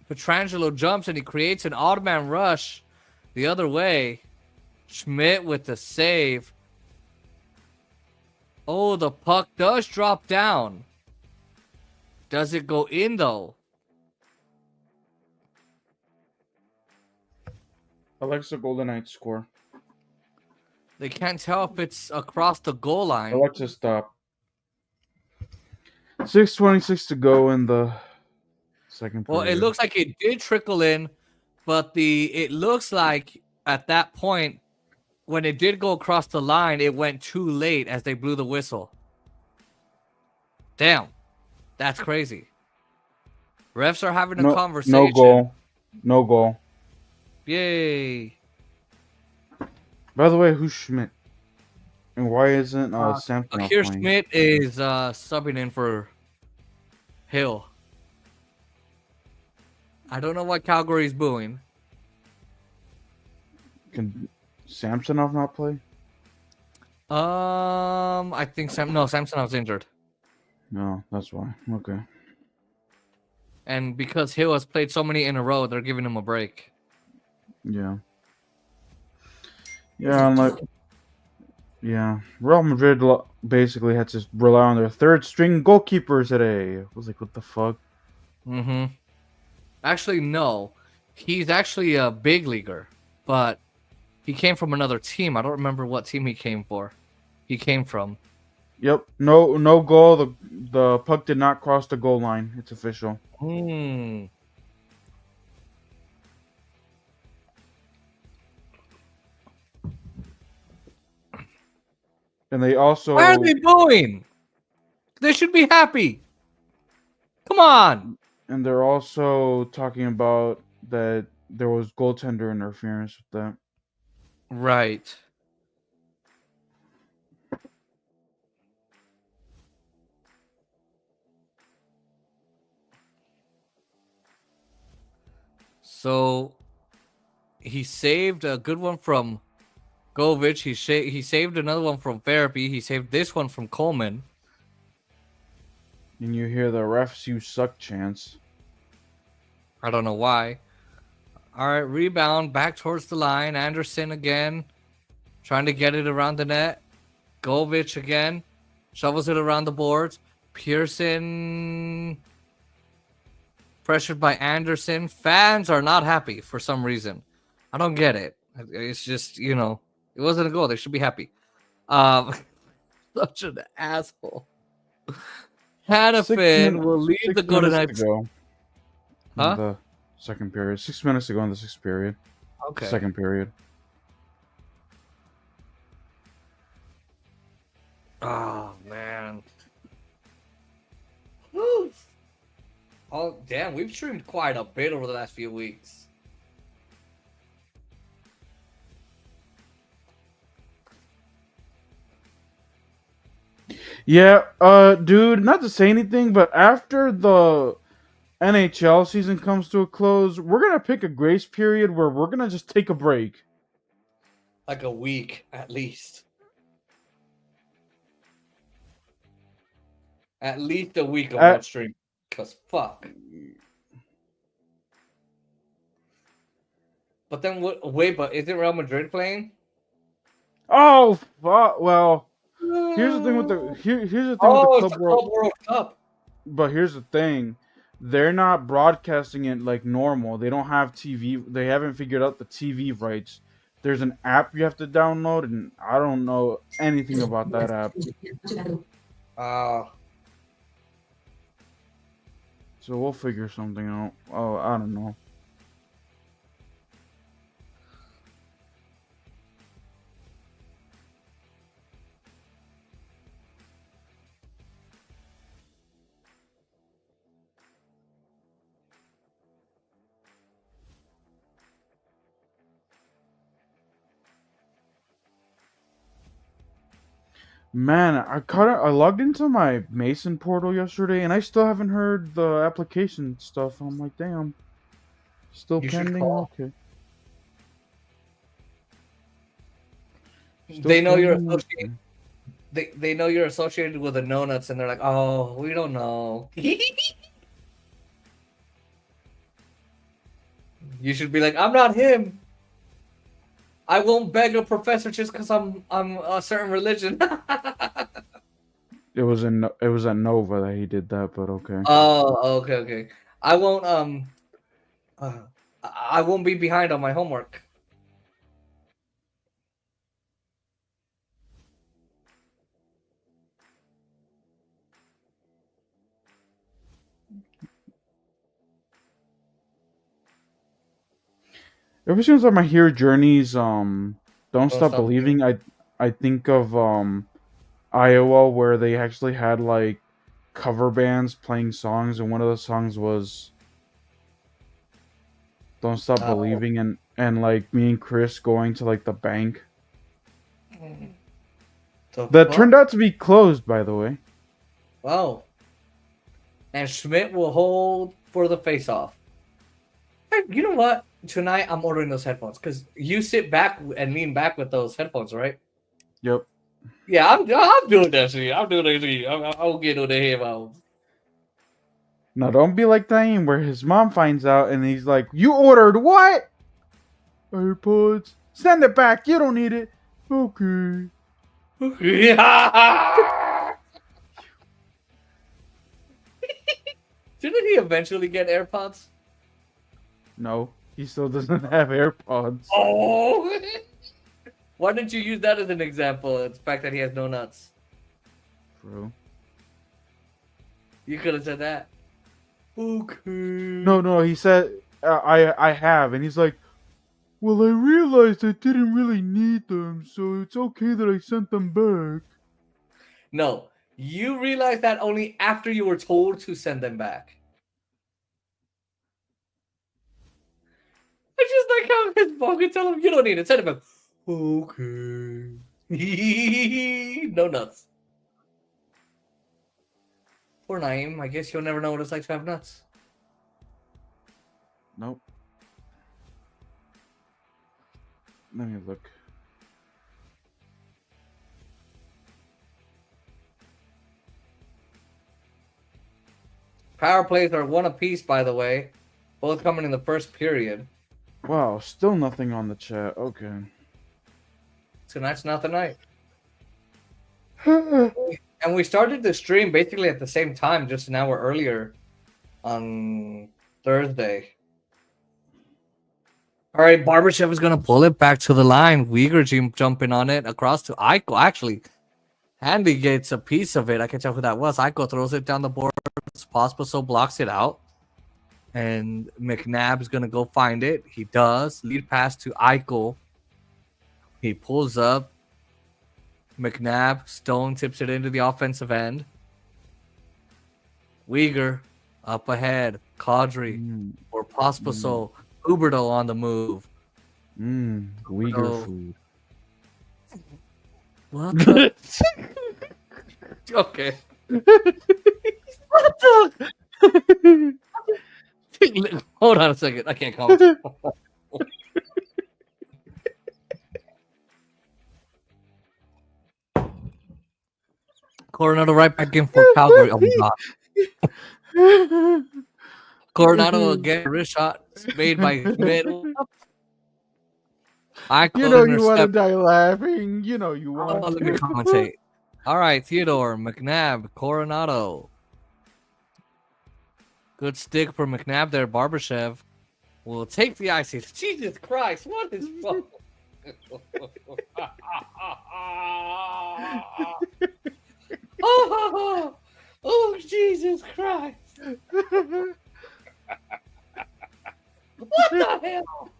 Petrangelo jumps and he creates an odd man rush the other way. Schmidt with the save. Oh, the puck does drop down. Does it go in though? Alexa, Golden Knights score. They can't tell if it's across the goal line. Alexa, stop. 6:26 to go in the second period. Well, it looks like it did trickle in, but it looks like at that point, when it did go across the line, it went too late as they blew the whistle. Damn. That's crazy. Refs are having a conversation. No goal. No goal. Yay. By the way, who's Schmidt? And why isn't Samsonov Akir playing? Schmidt is subbing in for Hill. I don't know why Calgary's booing. Can Samsonov not play? I think Samsonov's injured. No, that's why. Okay. And because Hill has played so many in a row, they're giving him a break. Yeah. Yeah, Real Madrid basically had to rely on their third string goalkeeper today. I was like, what the fuck? Mm-hmm. Actually, no. He's actually a big leaguer, but he came from another team. I don't remember what team he came from. Yep. No goal. The puck did not cross the goal line. It's official. Hmm. And they also Why are they booing? They should be happy. Come on. and they're also talking about that there was goaltender interference with that. Right. So he saved a good one from Govich. He saved another one from Therapy. He saved this one from Coleman. And you hear the refs you suck chants. I don't know why. All right, rebound back towards the line. Anderson again, trying to get it around the net. Govich again, shovels it around the boards. Pearson pressured by Anderson. Fans are not happy for some reason. I don't get it. It's just, it wasn't a goal. They should be happy. Such an asshole. Hannafin will leave the Golden Knights. Huh? The second period. 6 minutes to go in the sixth period. Okay. Second period. Oh, man. Woo. Oh, damn. We've streamed quite a bit over the last few weeks. Yeah, dude, not to say anything, but after the NHL season comes to a close, we're gonna pick a grace period where we're gonna just take a break. Like a week, at least. At least a week of no stream. Because fuck. But then, wait, but isn't Real Madrid playing? Oh, fuck. Well, here's the thing with the here's the thing with the Club World Cup. But here's the thing, they're not broadcasting it like normal. They don't have TV. They haven't figured out the TV rights. There's an app you have to download, and I don't know anything about that app. So we'll figure something out. Oh, I don't know. Man, I logged into my Mason portal yesterday, and I still haven't heard the application stuff. I'm like, damn, still pending. Okay. They know you're associated. They know you're associated with the no nuts, and they're like, oh, we don't know. You should be like, I'm not him. I won't beg a professor just because I'm a certain religion. It was at Nova that he did that, but okay. Oh, okay. I won't I won't be behind on my homework. Ever since I hear Journey's Don't Stop Believing, I think of Iowa, where they actually had like cover bands playing songs, and one of the songs was Don't Stop Believing, and like me and Chris going to like the bank. That turned out to be closed, by the way. Wow. And Schmidt will hold for the face-off. Hey, you know what? Tonight I'm ordering those headphones because you sit back and lean back with those headphones, right? Yep. Yeah, I'm doing that shit. I'm doing that shit. I'll get on the headphones. No, don't be like Diane, where his mom finds out and he's like, "You ordered what? AirPods? Send it back. You don't need it." Okay. Yeah. Didn't he eventually get AirPods? No, he still doesn't have AirPods. Oh! Why didn't you use that as an example? The fact that he has no nuts. True. You could have said that. Okay. No, he said, I have. And he's like, well, I realized I didn't really need them, so it's okay that I sent them back. No, you realized that only after you were told to send them back. I just like how his mom could tell him, you don't need it. Send it back. Okay. No nuts. Poor Naeem. I guess you'll never know what it's like to have nuts. Nope. Let me look. Power plays are one apiece, by the way. Both coming in the first period. Wow, still nothing on the chat. Okay. Tonight's not the night. And we started the stream basically at the same time, just an hour earlier on Thursday. All right, Barberchef is going to pull it back to the line. Uyghur jumping on it across to Aiko. Actually, Handy gets a piece of it. I can tell who that was. Aiko throws it down the board. Pospiso blocks it out. And McNabb's going to go find it. He does. Lead pass to Aiko. He pulls up. McNabb, Stone tips it into the offensive end. Uyghur up ahead. Kadri or Pospiso. Huberto on the move. Uyghur food. What the? Okay. What the? Hold on a second. I can't comment. Coronado right back in for Calgary. Oh my god. Coronado again. Wrist shot made by Schmidt. You know you want to die laughing. You know you want Let me commentate. All right, Theodore, McNabb, Coronado. Good stick for McNabb there. Barbashev will take the icy. Jesus Christ, what is wrong? Oh, Jesus Christ. What the hell?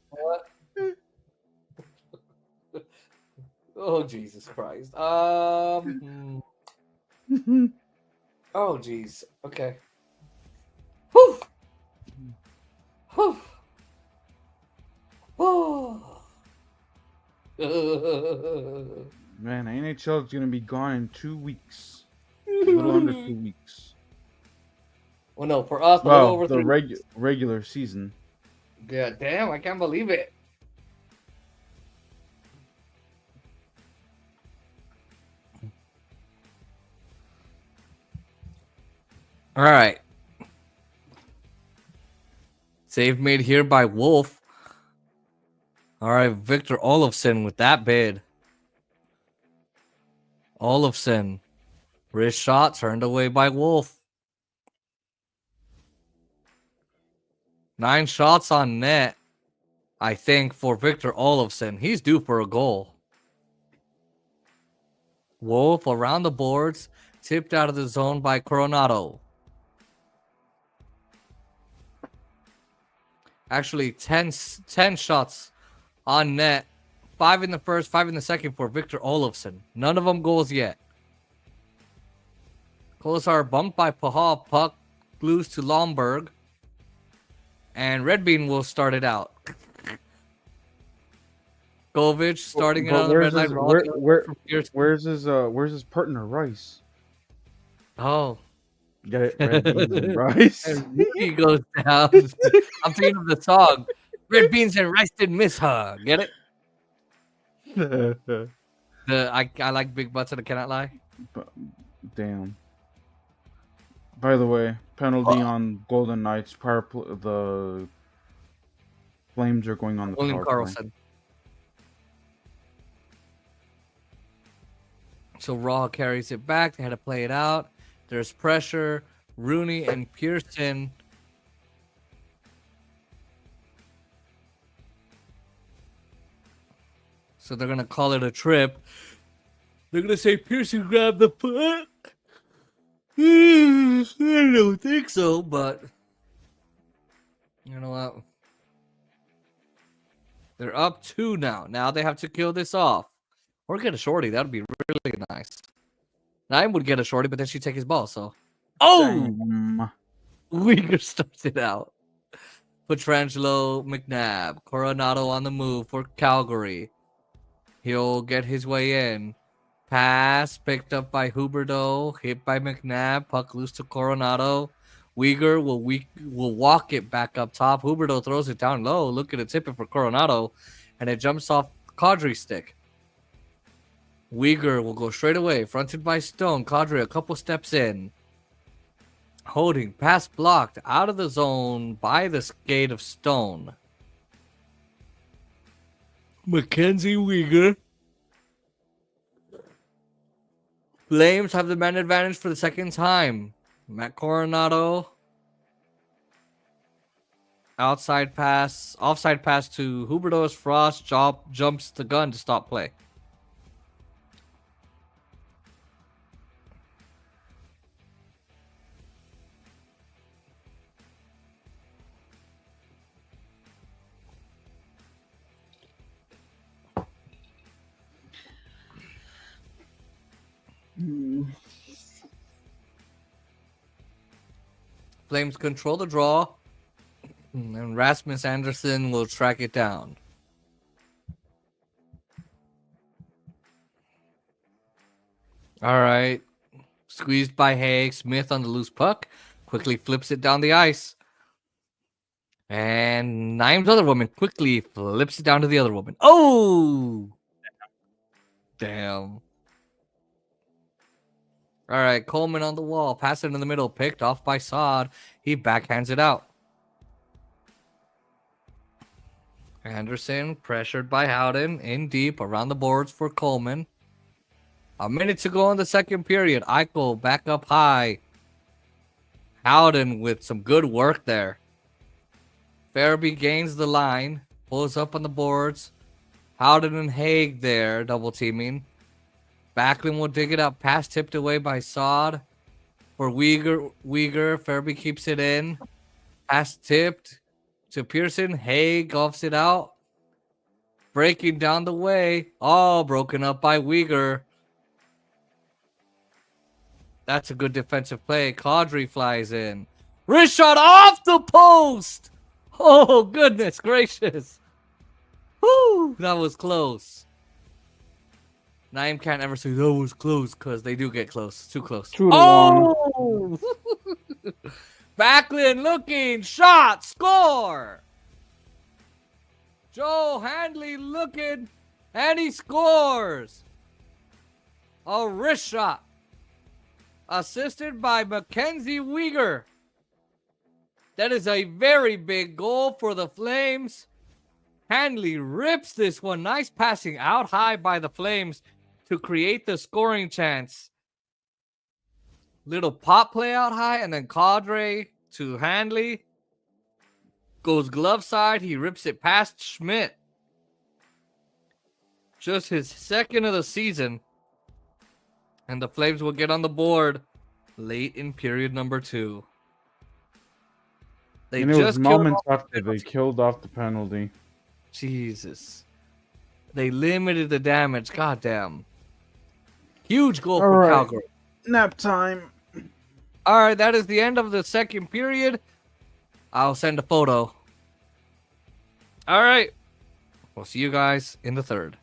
What? Oh, Jesus Christ. Oh, jeez. Okay. Whew. Whew. Oh. Man, NHL is going to be gone in 2 weeks. A little under 2 weeks. Well, no, for us, a well, little over the regular season. Yeah, damn, I can't believe it. All right. Save made here by Wolf. All right, Victor Olofsson with that bid. Olofsson. Wrist shot turned away by Wolf. 9 shots on net, I think, for Victor Olofsson. He's due for a goal. Wolf around the boards, tipped out of the zone by Coronado. Actually, 10 shots on net. 5 in the first, 5 in the second for Victor Olofsson. None of them goals yet. Kolesar bumped by Pahal. Puck glues to Lomberg. And Red Bean will start it out. Govich starting it on the red line. Where's his partner, Rice? Oh. Get it? Red beans and rice. And he goes down. I'm thinking of the song. Red beans and rice didn't miss her. Get it? I like big butts and I cannot lie. Damn. By the way, penalty on Golden Knights. The Flames are going on the William power play. Karlsson. So Raw carries it back. They had to play it out. There's pressure. Rooney and Pearson. So they're going to call it a trip. They're going to say Pearson grabbed the puck. I don't think so, but you know what? They're up 2 now. Now they have to kill this off. Or get a shorty. That would be really nice. I would get a shorty, but then she'd take his ball, so. Oh! Damn. Uyghur starts it out. Petrangelo McNabb. Coronado on the move for Calgary. He'll get his way in. Pass picked up by Huberdeau. Hit by McNabb. Puck loose to Coronado. Uyghur will walk it back up top. Huberdeau throws it down low. Look at it, tip it for Coronado. And it jumps off Kadri's stick. Uyghur will go straight away. Fronted by Stone. Kadri a couple steps in. Holding, pass blocked, out of the zone by the skate of Stone. Mackenzie Uyghur. Flames have the man advantage for the second time. Matt Coronado. Offside pass to Huberdeau as Frost jumps the gun to stop play. Flames control the draw, and Rasmus Anderson will track it down. All right. Squeezed by Haig. Smith on the loose puck. Quickly flips it down the ice. And Nimes' other woman quickly flips it down to the other woman. Oh! Damn. All right, Coleman on the wall. Pass it in the middle. Picked off by Saad. He backhands it out. Anderson pressured by Howden. In deep around the boards for Coleman. A minute to go in the second period. Eichel back up high. Howden with some good work there. Farabee gains the line. Pulls up on the boards. Howden and Haig there double teaming. Backlund will dig it up. Pass tipped away by Saad. For Uyghur. Farabee keeps it in. Pass tipped to Pearson. Haig offs it out. Breaking down the way. Oh, broken up by Uyghur. That's a good defensive play. Kadri flies in. Wrist shot off the post. Oh, goodness gracious. Whoo, that was close. Naim can't ever say that was close because they do get close. Too close. 2-1. Backlund looking. Shot. Score. Joe Handley looking. And he scores. A wrist shot. Assisted by Mackenzie Uyghur. That is a very big goal for the Flames. Handley rips this one. Nice passing out high by the Flames to create the scoring chance. Little pop play out high, and then Kadri to Handley. Goes glove side. He rips it past Schmidt. Just his second of the season. And the Flames will get on the board late in period number 2. And it was moments after they killed off the penalty. Jesus. They limited the damage. Goddamn. Huge goal for Calgary. Nap time. All right, that is the end of the second period. I'll send a photo. All right. We'll see you guys in the third.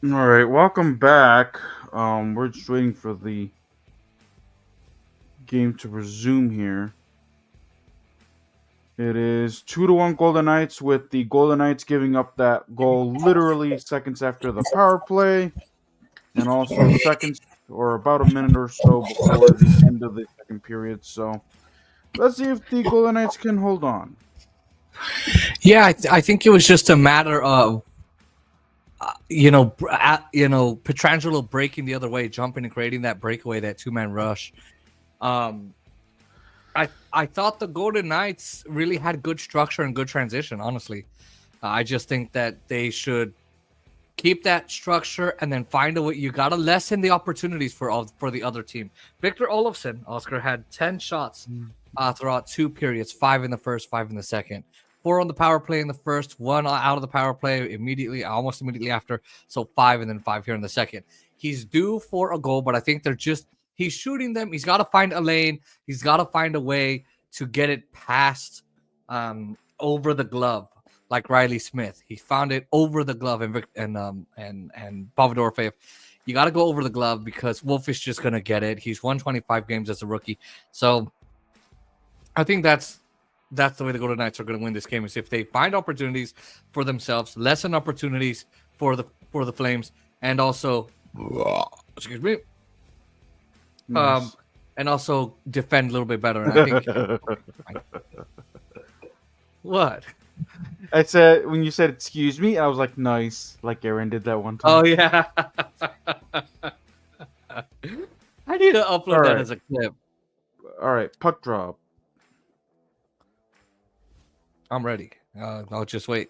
All right, welcome back. We're just waiting for the game to resume here. It is 2-1 Golden Knights, with the Golden Knights giving up that goal literally seconds after the power play, and also seconds or about a minute or so before the end of the second period. So let's see if the Golden Knights can hold on. Yeah, I think it was just a matter of Petrangelo breaking the other way, jumping and creating that breakaway, that 2-man rush. I thought the Golden Knights really had good structure and good transition. Honestly, I just think that they should keep that structure and then find a way. You gotta lessen the opportunities for the other team. Victor Olofsson, Oscar, had 10 shots throughout 2 periods, 5 in the first, 5 in the second. 4 on the power play in the first, 1 out of the power play almost immediately after. So 5 and then 5 here in the second. He's due for a goal, but I think he's shooting them. He's got to find a lane. He's got to find a way to get it past over the glove, like Riley Smith. He found it over the glove, and Pavel Dorofeyev. You got to go over the glove because Wolf is just gonna get it. He's won 25 games as a rookie, so I think that's the way the Golden Knights are going to win this game, is if they find opportunities for themselves, lessen opportunities for the Flames, and also, excuse me, Nice. and also defend a little bit better. And I think what? I said, when you said "excuse me," I was like, "Nice," like Aaron did that one time. Oh yeah. I need to upload All that right. as a clip. All right, puck drop. I'm ready. I'll just wait.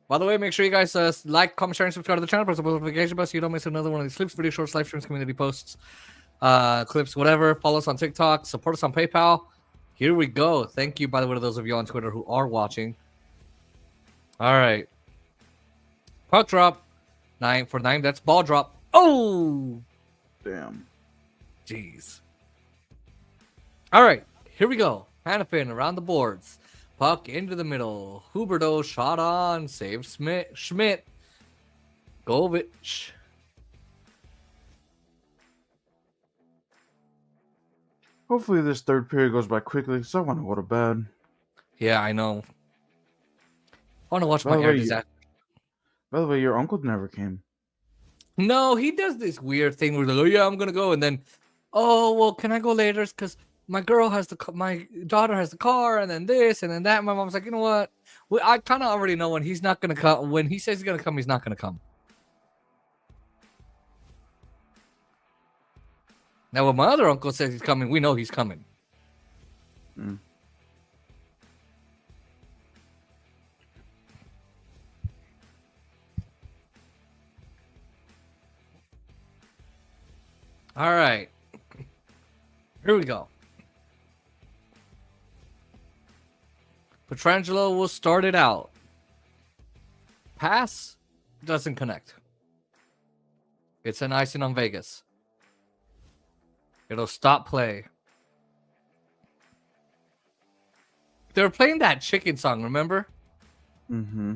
By the way, make sure you guys like, comment, share, and subscribe to the channel. Press the notification bell so you don't miss another one of these clips, video shorts, live streams, community posts, clips, whatever. Follow us on TikTok. Support us on PayPal. Here we go. Thank you, by the way, to those of you on Twitter who are watching. All right. Puck drop. 9 for 9. That's ball drop. Oh! Damn. Jeez. All right. Here we go. Hanifin around the boards. Puck into the middle. Huberdeau shot on. Saved Schmidt. Govich. Hopefully this third period goes by quickly, because I want to go to bed. Yeah, I know. I want to watch By my the air way, disaster. By the way, your uncle never came. No, he does this weird thing where he's like, oh yeah, I'm gonna go, and then, oh well, can I go later? Because my daughter has the car, and then this, and then that. My mom's like, you know what? I kind of already know when he's not gonna come. When he says he's gonna come, he's not gonna come. Now, when my other uncle says he's coming, we know he's coming. Mm. All right. Here we go. Petrangelo will start it out. Pass doesn't connect. It's an icing on Vegas. It'll stop play. They were playing that chicken song, remember? Mm-hmm.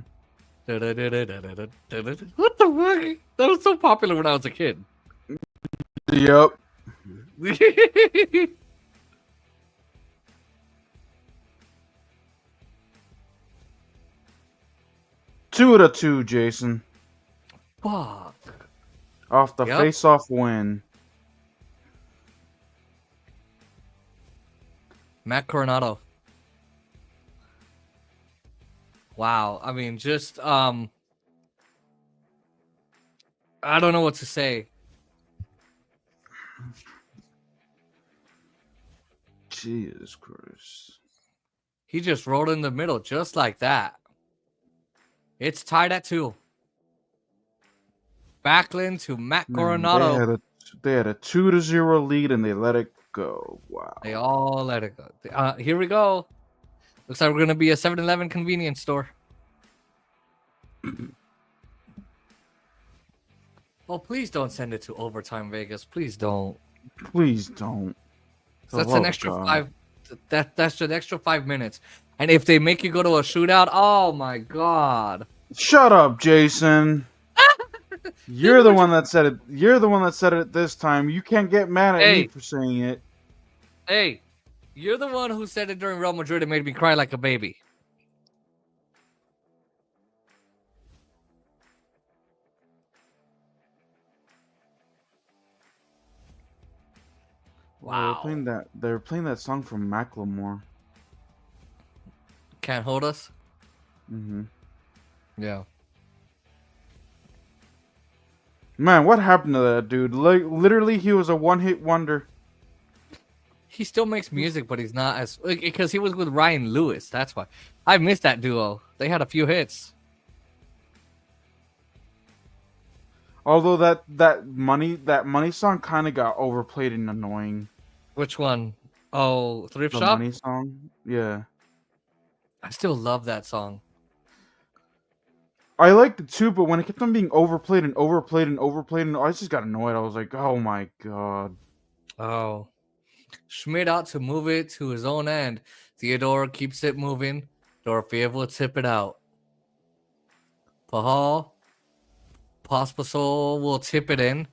What the fuck? That was so popular when I was a kid. Yep. 2-2, Jason. Fuck. Off the Yep. face-off win. Matt Coronado. Wow. I mean, just I don't know what to say. Jesus Christ. He just rolled in the middle just like that. It's tied at 2. Backlund to Matt Coronado. They had a 2-0 lead and they let it go. Wow. They all let it go. Here we go. Looks like we're going to be a 7-Eleven convenience store. Oh, please don't send it to overtime, Vegas. Please don't. Please don't. So that's an extra 5. That's an extra 5 minutes. And if they make you go to a shootout, oh my god. Shut up, Jason. You're the one that said it. You're the one that said it this time. You can't get mad at me Hey. for saying it. Hey, you're the one who said it during Real Madrid. It made me cry like a baby. Wow. They were playing that song from Macklemore. Can't hold us. Mm-hmm. Yeah. Man, what happened to that dude? Like, literally, he was a one-hit wonder. He still makes music, but he's not as because he was with Ryan Lewis. That's why I missed that duo. They had a few hits. Although that money song kind of got overplayed and annoying. Which one? Oh, Thrift The Shop. money song, yeah. I still love that song. I liked it too, but when it kept on being overplayed and overplayed and overplayed, and I just got annoyed. I was like, oh my god. Oh, Schmidt out to move it to his own end. Theodore keeps it moving. Dorofeev will tip it out. Pahal, Pospisil will tip it in.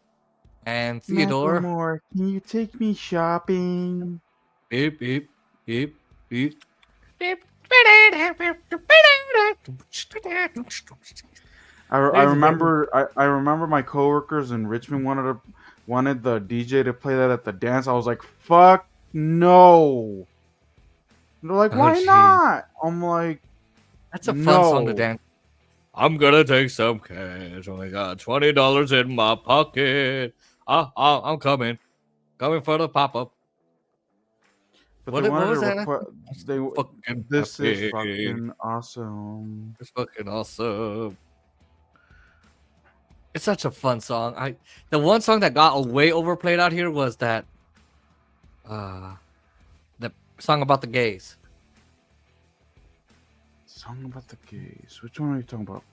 And Theodore. Macklemore, can you take me shopping? Beep, beep, beep, beep. Beep. I remember my coworkers in Richmond wanted the DJ to play that at the dance. I was like, fuck no. They're like, Oh, why geez. not? I'm like, That's a fun song to no. dance. I'm gonna take some cash. Only got $20 in my pocket. I'm coming for the pop up. But What they was wanted that? to Fucking this happy. is fucking awesome. It's fucking awesome. It's such a fun song. The one song that got way overplayed out here was that the song about the gays. Song about the gays. Which one are you talking about?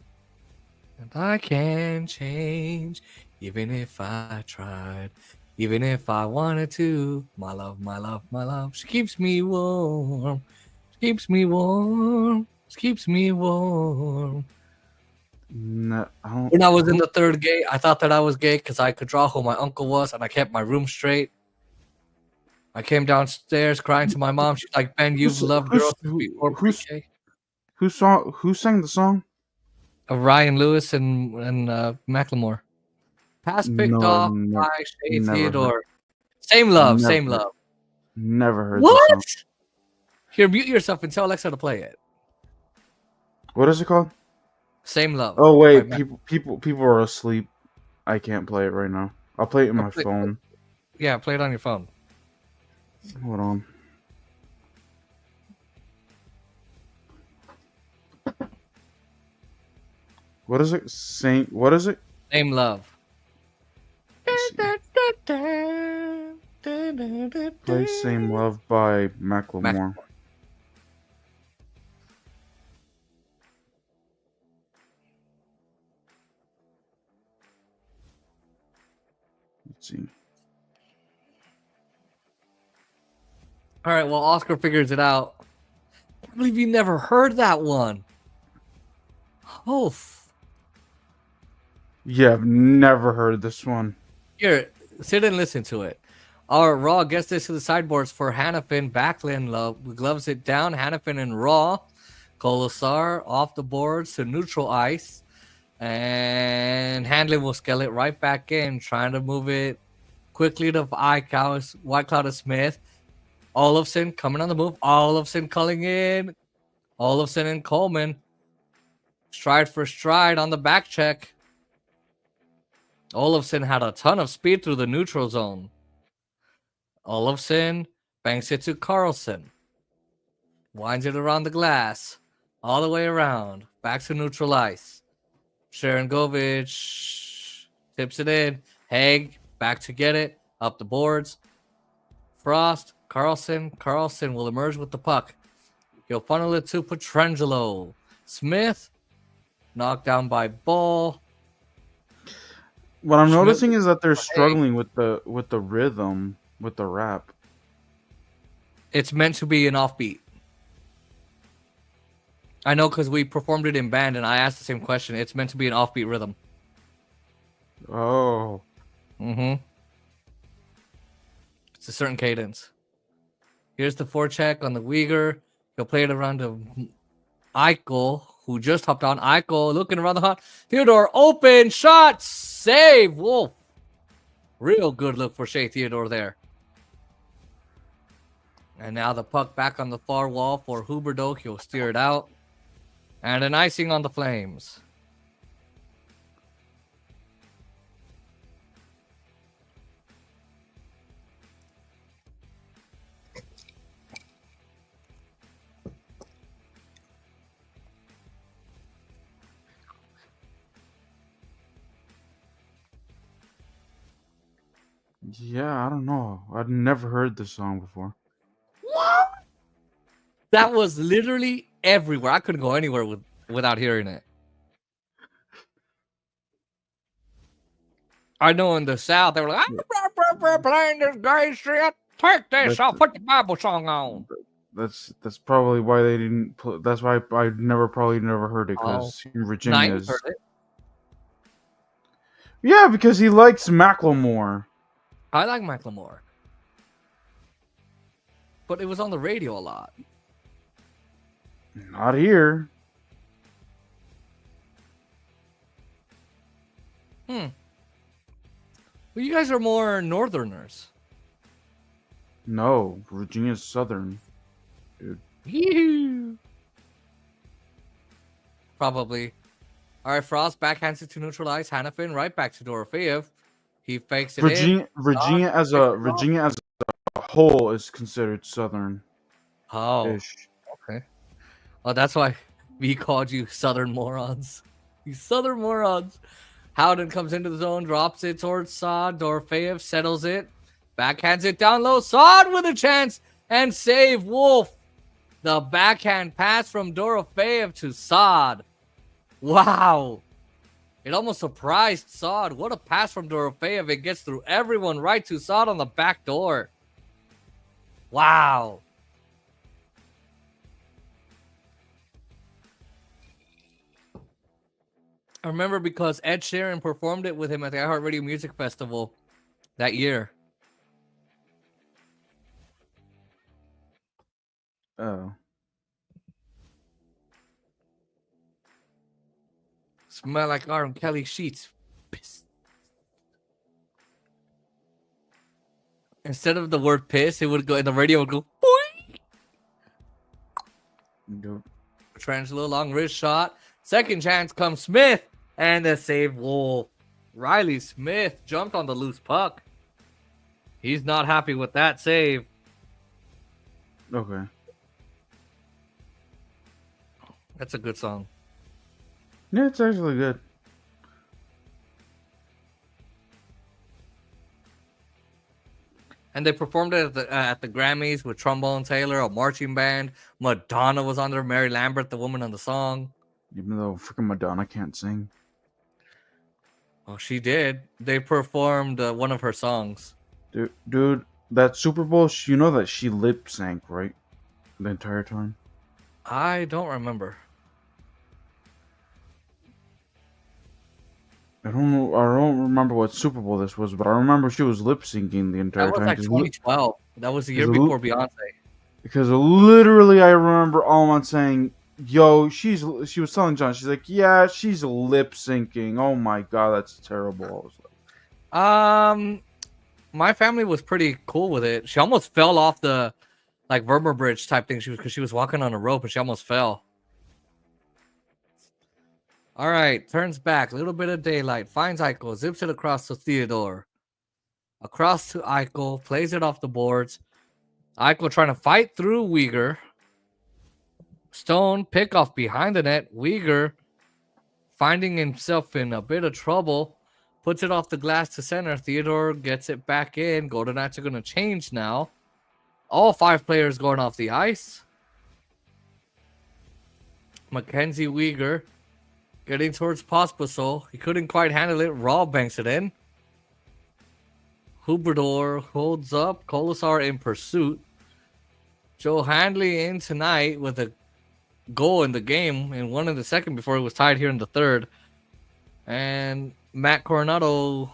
And I can change even if I tried. Even if I wanted to, my love, my love, my love. She keeps me warm. She keeps me warm. She keeps me warm. No, I don't. When I was in the third grade, I thought that I was gay because I could draw who my uncle was, and I kept my room straight. I came downstairs crying to my mom. She's like, "Ben, you've loved girls before pre-K." Who sang the song? Ryan Lewis and Macklemore. Pass picked No, off I've by Shay never Theodore. Same love, Never. same love. Never heard the song. What? Here, mute yourself and tell Alexa to play it. What is it called? Same love. Oh wait, by people are asleep. I can't play it right now. I'll play it in my phone. Yeah, play it on your phone. Hold on. What is it? What is it? Same love. Play Same Love by Macklemore. Let's see. All right, well, Oscar figures it out. I believe you never heard that one. Oh. Yeah, I've never heard this one. Here, sit and listen to it. Our Raw gets this to the sideboards for Hannafin. Backlund gloves it down. Hannafin and Raw. Kolosar off the boards to neutral ice. And Handlin will scale it right back in, trying to move it quickly to White Cloud of Smith. Olofsson coming on the move. Olofsson calling in. Olofsson and Coleman. Stride for stride on the back check. Olofsson had a ton of speed through the neutral zone. Olofsson banks it to Carlson. Winds it around the glass. All the way around. Back to neutral ice. Sharangovich tips it in. Haig back to get it. Up the boards. Frost. Carlson will emerge with the puck. He'll funnel it to Petrangelo. Smith knocked down by Ball. What I'm noticing is that they're struggling with the rhythm, with the rap. It's meant to be an offbeat. I know because we performed it in band and I asked the same question. It's meant to be an offbeat rhythm. Oh. Mm-hmm. It's a certain cadence. Here's the forecheck on the Uyghur. He'll play it around to Eichel, who just hopped on. Eichel looking around the hunt. Theodore, open shot, save. Wolf. Real good look for Shea Theodore there. And now the puck back on the far wall for Huberdeau. He'll steer it out. And an icing on the Flames. Yeah, I don't know. I'd never heard this song before. What? That was literally everywhere. I couldn't go anywhere without hearing it. I know in the South, they were like, I'm playing this gay shit. Take this off. Put the Bible song on. That's probably why they didn't. That's why I probably never heard it, because Virginia's. Heard it. Yeah, because he likes Macklemore. I like Macklemore, but it was on the radio a lot. Not here. Well, you guys are more Northerners. No, Virginia's Southern, dude. Yee-hoo. Probably. All right, Frost backhands it to neutralize Hannafin. Right back to Dorofeev. He fakes it in. Virginia as a whole is considered Southern. Oh, okay. Well, that's why we called you Southern morons. You Southern morons. Howden comes into the zone, drops it towards Saad. Dorofeev settles it. Backhands it down low. Saad with a chance and save Wolf. The backhand pass from Dorofeev to Saad. Wow. It almost surprised Saad. What a pass from Dorofeev. It gets through everyone right to Saad on the back door. Wow. I remember because Ed Sheeran performed it with him at the iHeartRadio Music Festival that year. Oh. Smell like R. Kelly sheets. Piss. Instead of the word piss, it would go, and the radio would go, boing. Nope. Petrangelo, long wrist shot. Second chance comes Smith, and the save Wolf. Riley Smith jumped on the loose puck. He's not happy with that save. Okay. That's a good song. Yeah, it's actually good. And they performed it at the Grammys with Trombone Taylor, a marching band. Madonna was on there. Mary Lambert, the woman on the song. Even though freaking Madonna can't sing. Oh, she did. They performed one of her songs. Dude, that Super Bowl, you know that she lip sync, right? The entire time. I don't remember. I don't remember what Super Bowl this was, but I remember she was lip syncing the entire That was time. like 2012. That was the year before Beyonce. Because literally, I remember Almond saying, "Yo, she was telling John, she's like, yeah, she's lip syncing. Oh my god, that's terrible." I was like, my family was pretty cool with it. She almost fell off the like Vermeer Bridge type thing. Because she was walking on a rope and she almost fell. All right, turns back. A little bit of daylight. Finds Eichel. Zips it across to Theodore. Across to Eichel. Plays it off the boards. Eichel trying to fight through Uyghur. Stone pick off behind the net. Uyghur finding himself in a bit of trouble. Puts it off the glass to center. Theodore gets it back in. Golden Knights are going to change now. All 5 players going off the ice. Mackenzie Uyghur getting towards Pospisil. He couldn't quite handle it. Raw banks it in. Huberdeau holds up. Colasar in pursuit. Joe Handley in tonight with a goal in the game and one in the second before it was tied here in the third. And Matt Coronado.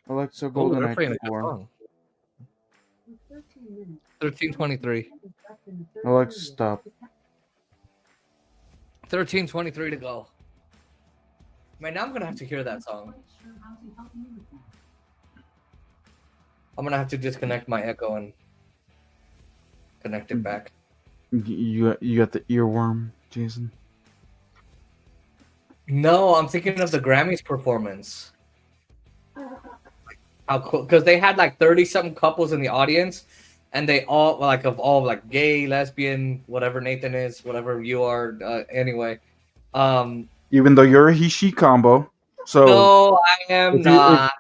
Alexa, Oh, Golden they're Knight playing a good 4. song. 13 minutes. 13:23. Alexa, stop. 13:23 to go. Man, now I'm gonna have to hear that song. I'm gonna have to disconnect my Echo and connect it back. You got the earworm, Jason. No, I'm thinking of the Grammys performance. How cool? Because they had like 30-something couples in the audience, and they all like gay, lesbian, whatever Nathan is, whatever you are. Anyway, Even though you're a he/she combo, so no, I am if you not.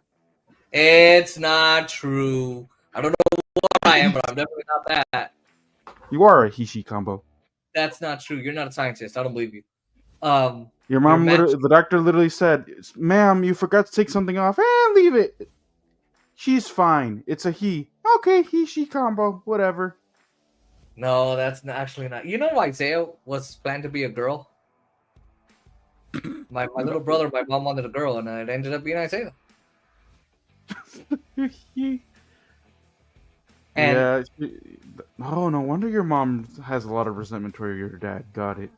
It's not true. I don't know what I am, but I'm definitely not that. you are a he/she combo. That's not true. You're not a scientist. I don't believe you. Your mom, match- the doctor literally said, "Ma'am, you forgot to take something off. Leave it. She's fine. It's a he. Okay, he/she combo. Whatever." No, that's actually not. You know, Isaiah was planned to be a girl. My little brother, my mom wanted a girl, and it ended up being Isaiah. And Yeah. Oh, no wonder your mom has a lot of resentment toward your dad. Got it.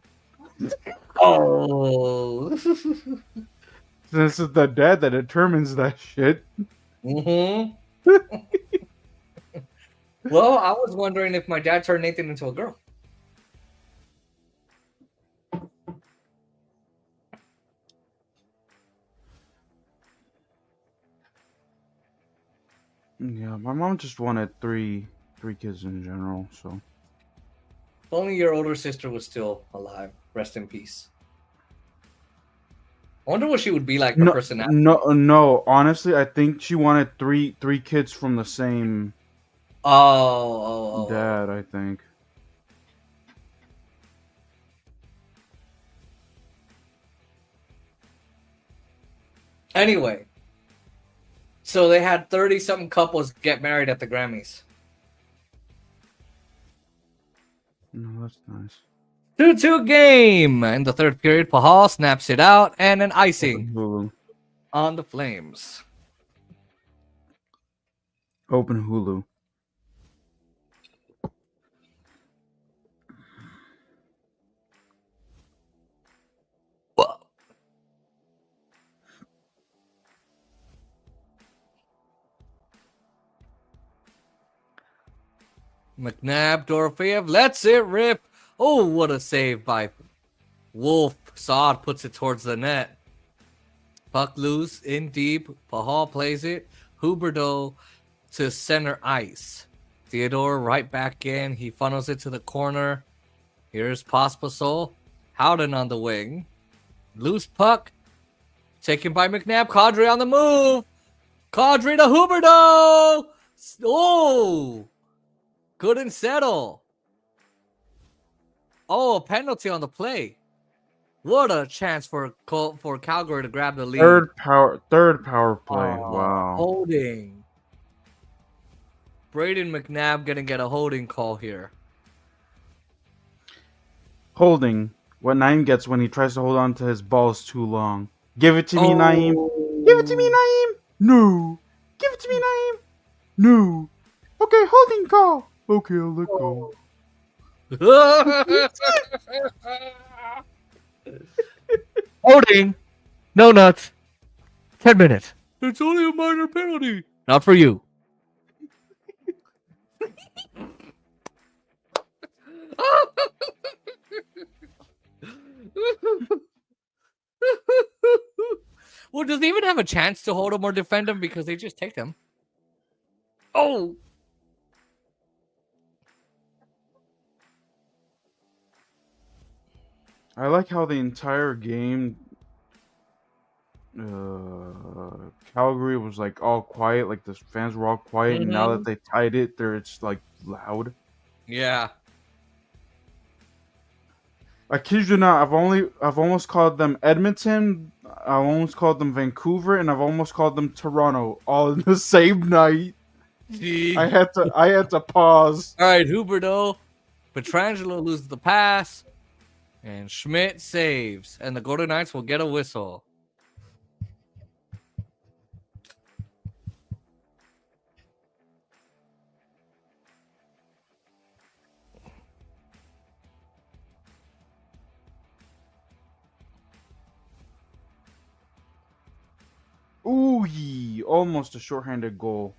oh, This is the dad that determines that shit. mm-hmm. Well, I was wondering if my dad turned Nathan into a girl. Yeah, my mom just wanted three kids in general. So If only your older sister was still alive. Rest in peace. I wonder what she would be like. Her personality. no. Honestly, I think she wanted three kids from the same Oh. dad. I think. Anyway, so they had 30-something couples get married at the Grammys. No, that's nice. 2-2 game. In the third period, Pahal snaps it out, and an icing Hulu. on the Flames. Open Hulu. Whoa. McNabb, Dorofeev lets it rip. Oh, what a save by Wolf. Saad puts it towards the net. Puck loose, in deep. Pahal plays it. Huberdeau to center ice. Theodore right back in. He funnels it to the corner. Here's Pospisil. Howden on the wing. Loose puck. Taken by McNabb. Kadri on the move. Kadri to Huberdeau. Oh! Couldn't settle. Oh, a penalty on the play. What a chance for Calgary to grab the lead. Third power play. Oh, Wow. holding. Braden McNabb gonna get a holding call here. Holding. What Naeem gets when he tries to hold on to his balls too long. Give it to me, Naeem. Give it to me, Naeem. No. Give it to me, Naeem. No. Okay, holding call. Okay, I'll let go. Holding. No nuts. 10 minutes. It's only a minor penalty. Not for you. Well, does he even have a chance to hold him or defend him because they just take him? Oh! I like how the entire game, Calgary was like all quiet, like the fans were all quiet, and now that they tied it, it's like loud. Yeah. I kid you not, I've almost called them Edmonton, I've almost called them Vancouver, and I've almost called them Toronto all in the same night. Gee. I had to pause. All right, Huberdeau. Petrangelo loses the pass. And Schmidt saves. And the Golden Knights will get a whistle. Ooh, almost a shorthanded goal.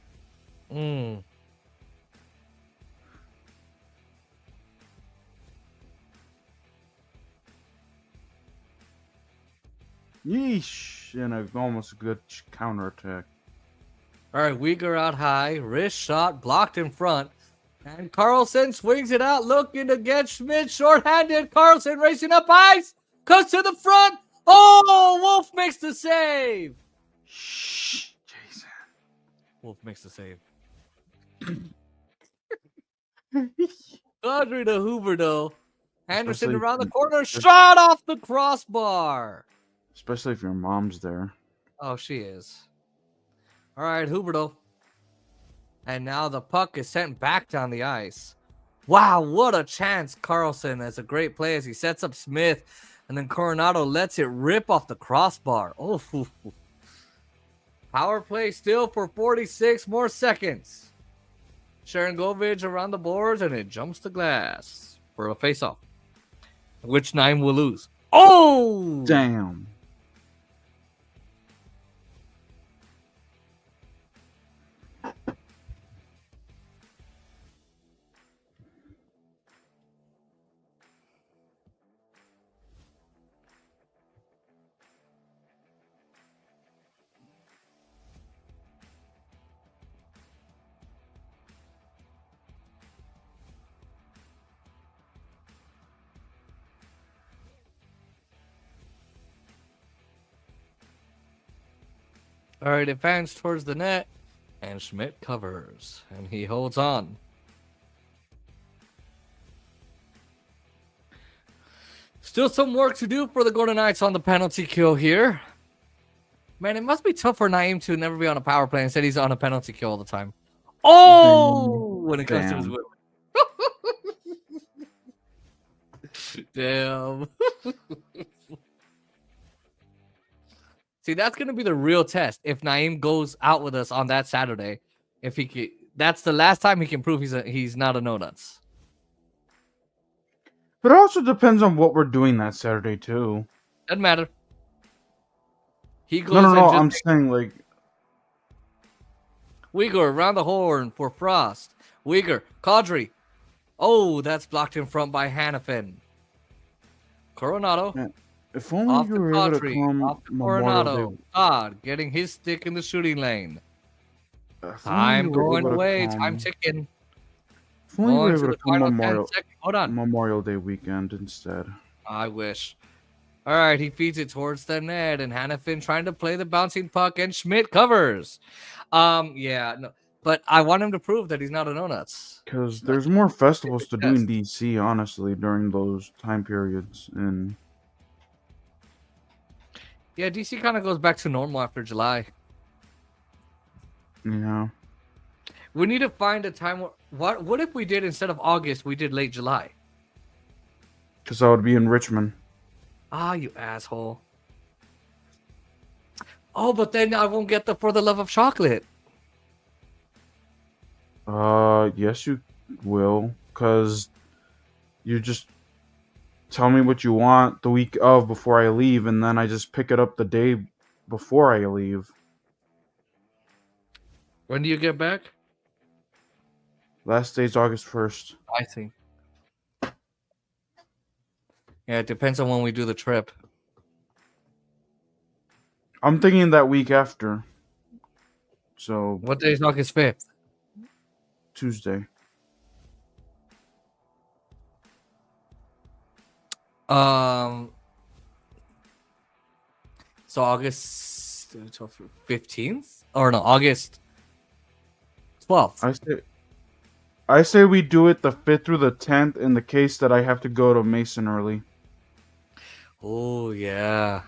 Mm. Yeesh, and almost a good counterattack. All right, Uyghur out high. Wrist shot blocked in front. And Carlson swings it out, looking to get Schmidt shorthanded. Carlson racing up ice. Cuts to the front. Oh, Wolf makes the save. Shh, Jason. Wolf makes the save. Audrey to Huberdeau. Anderson Especially around the if- corner. Shot off the crossbar. Especially if your mom's there. Oh, she is. All right, Huberdeau. And now the puck is sent back down the ice. Wow, what a chance. Carlson has a great play as he sets up Smith. And then Coronado lets it rip off the crossbar. Oh, power play still for 46 more seconds. Sharon Govich around the boards, and it jumps the glass for a face-off, which 9 will lose. Oh! Damn. All right, advance towards the net, and Schmidt covers, and he holds on. Still some work to do for the Golden Knights on the penalty kill here. Man, it must be tough for Naeem to never be on a power play. Instead, he's on a penalty kill all the time. Oh, when it comes to his whip. Damn. See, that's going to be the real test if Naeem goes out with us on that Saturday. If he can, that's the last time he can prove he's not a no-nuts. But it also depends on what we're doing that Saturday, too. Doesn't matter. He goes No, and I'm saying, like... Uyghur around the horn for Frost. Uyghur, Kadri. Oh, that's blocked in front by Hannafin. Coronado. Man, if only Off you the were able to Kadri. come Off the Memorial Coronado. Day. Todd getting his stick in the shooting lane. If only Time you were going able to away. come- Time ticking. If only you were Going able to to the come final 10 Memorial, seconds. Hold on. Memorial Day weekend instead. I wish. All right, he feeds it towards the net, and Hannafin trying to play the bouncing puck, and Schmidt covers. Yeah, no, but I want him to prove that he's not a no-nuts. Because there's more festivals to do in DC, honestly, during those time periods. And Yeah, DC kind of goes back to normal after July. yeah, We need to find a time. What if we did instead of August, we did late July? because I would be in Richmond. Ah, you asshole. Oh, but then I won't get the For the Love of Chocolate. Yes, you will. Because you just tell me what you want the week of before I leave, and then I just pick it up the day before I leave. When do you get back? Last day's August 1st. I see. Yeah, it depends on when we do the trip. I'm thinking that week after. So, What day is August 5th? Tuesday. So August 15th? Or no, August 12th. I say we do it the 5th through the 10th in the case that I have to go to Mason early. Oh, yeah.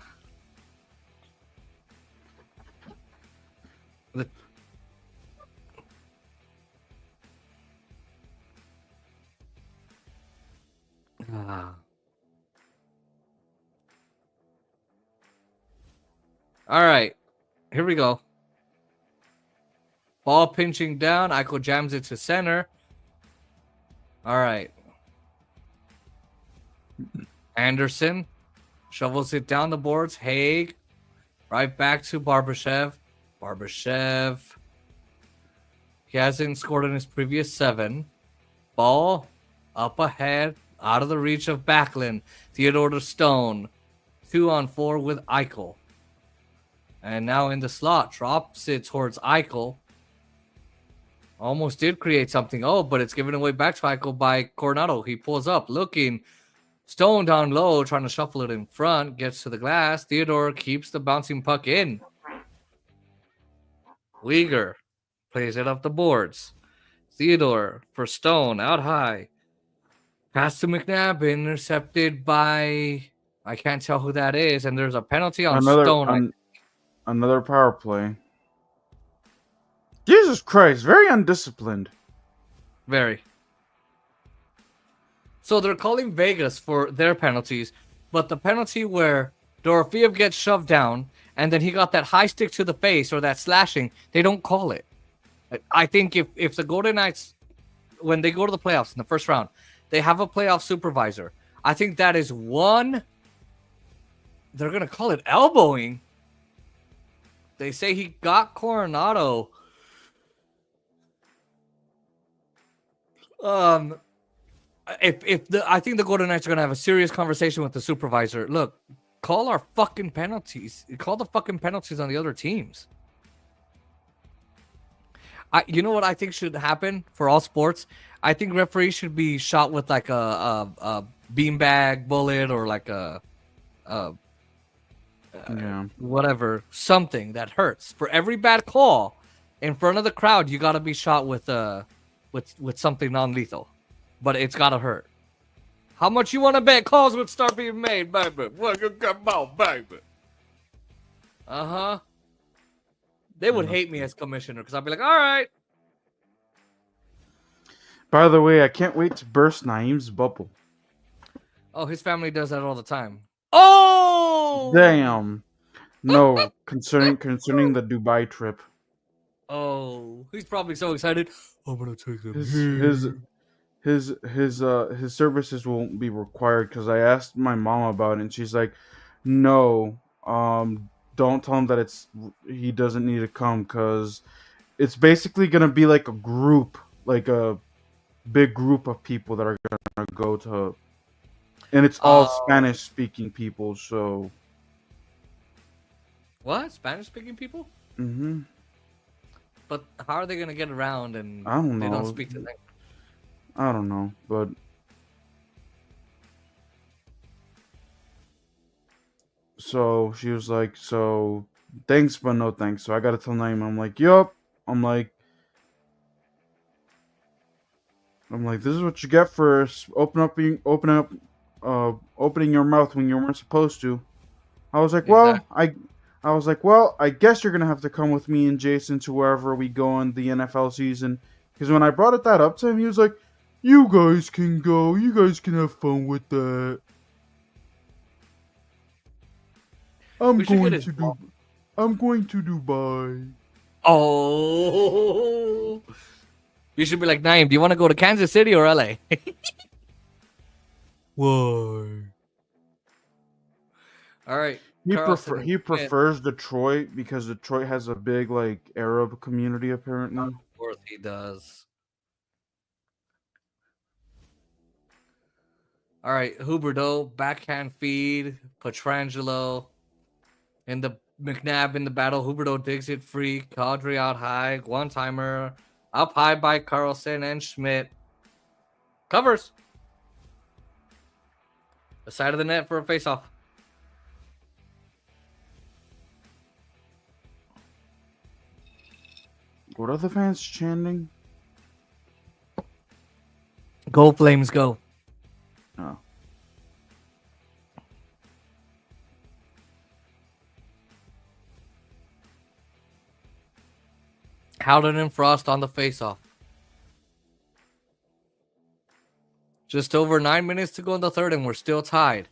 All right, here we go. Ball pinching down. Eichel jams it to center. All right. Anderson shovels it down the boards. Haig right back to Barbashev. Barbashev. He hasn't scored in his previous 7. Ball up ahead, out of the reach of Backlund. Theodore to Stone. 2-on-4 with Eichel. And now in the slot, drops it towards Eichel. Almost did create something. Oh, but it's given away back to Eichel by Coronado. He pulls up, looking. Stone down low, trying to shuffle it in front. Gets to the glass. Theodore keeps the bouncing puck in. Uyghur plays it up the boards. Theodore for Stone, out high. Pass to McNabb, intercepted by... I can't tell who that is. And there's a penalty on Stone. Another power play. Jesus Christ, very undisciplined. Very. So they're calling Vegas for their penalties, but the penalty where Dorofeev gets shoved down and then he got that high stick to the face or that slashing, they don't call it. I think if the Golden Knights, when they go to the playoffs in the first round, they have a playoff supervisor. I think that is one. They're going to call it elbowing. They say he got Coronado. I think the Golden Knights are gonna have a serious conversation with the supervisor. Look, call our fucking penalties. Call the fucking penalties on the other teams. You know what I think should happen for all sports? I think referees should be shot with like a beanbag bullet or like whatever, something that hurts. For every bad call in front of the crowd, you gotta be shot with something non-lethal, but it's gotta hurt. How much you want to bet calls would start being made, baby? What you got about, baby? They would hate me as commissioner because I'd be like, all right. By the way, I can't wait to burst Naeem's bubble. Oh, his family does that all the time. Oh, damn. No, concerning the Dubai trip. Oh, he's probably so excited. I'm gonna take him. His services won't be required because I asked my mom about it and she's like, no, don't tell him that he doesn't need to come because it's basically gonna be like a group, like a big group of people that are gonna go to, and it's all Spanish speaking people. So what? Spanish speaking people? Mm-hmm. But how are they gonna get around and I don't know. They don't speak to them? I don't know, but so she was like, so thanks but no thanks. So I gotta tell Naeem, I'm like, yup. I'm like, this is what you get for opening your mouth when you weren't supposed to. I was like, Exactly. well, I guess you're gonna have to come with me and Jason to wherever we go in the NFL season. Because when I brought that up to him, he was like, you guys can go. You guys can have fun with that. I'm going to Dubai. Oh, you should be like, Naeem, do you want to go to Kansas City or LA? Why? All right. He prefers Detroit because Detroit has a big like Arab community apparently. Of course he does. All right, Huberdeau, backhand feed, Petrangelo in the McNabb in the battle. Huberdeau digs it free. Kadri out high, one timer up high by Carlson and Schmidt. Covers the side of the net for a faceoff. What are the fans chanting? Go Flames, go! Oh. Howden and Frost on the faceoff. Just over 9 minutes to go in the third, and we're still tied.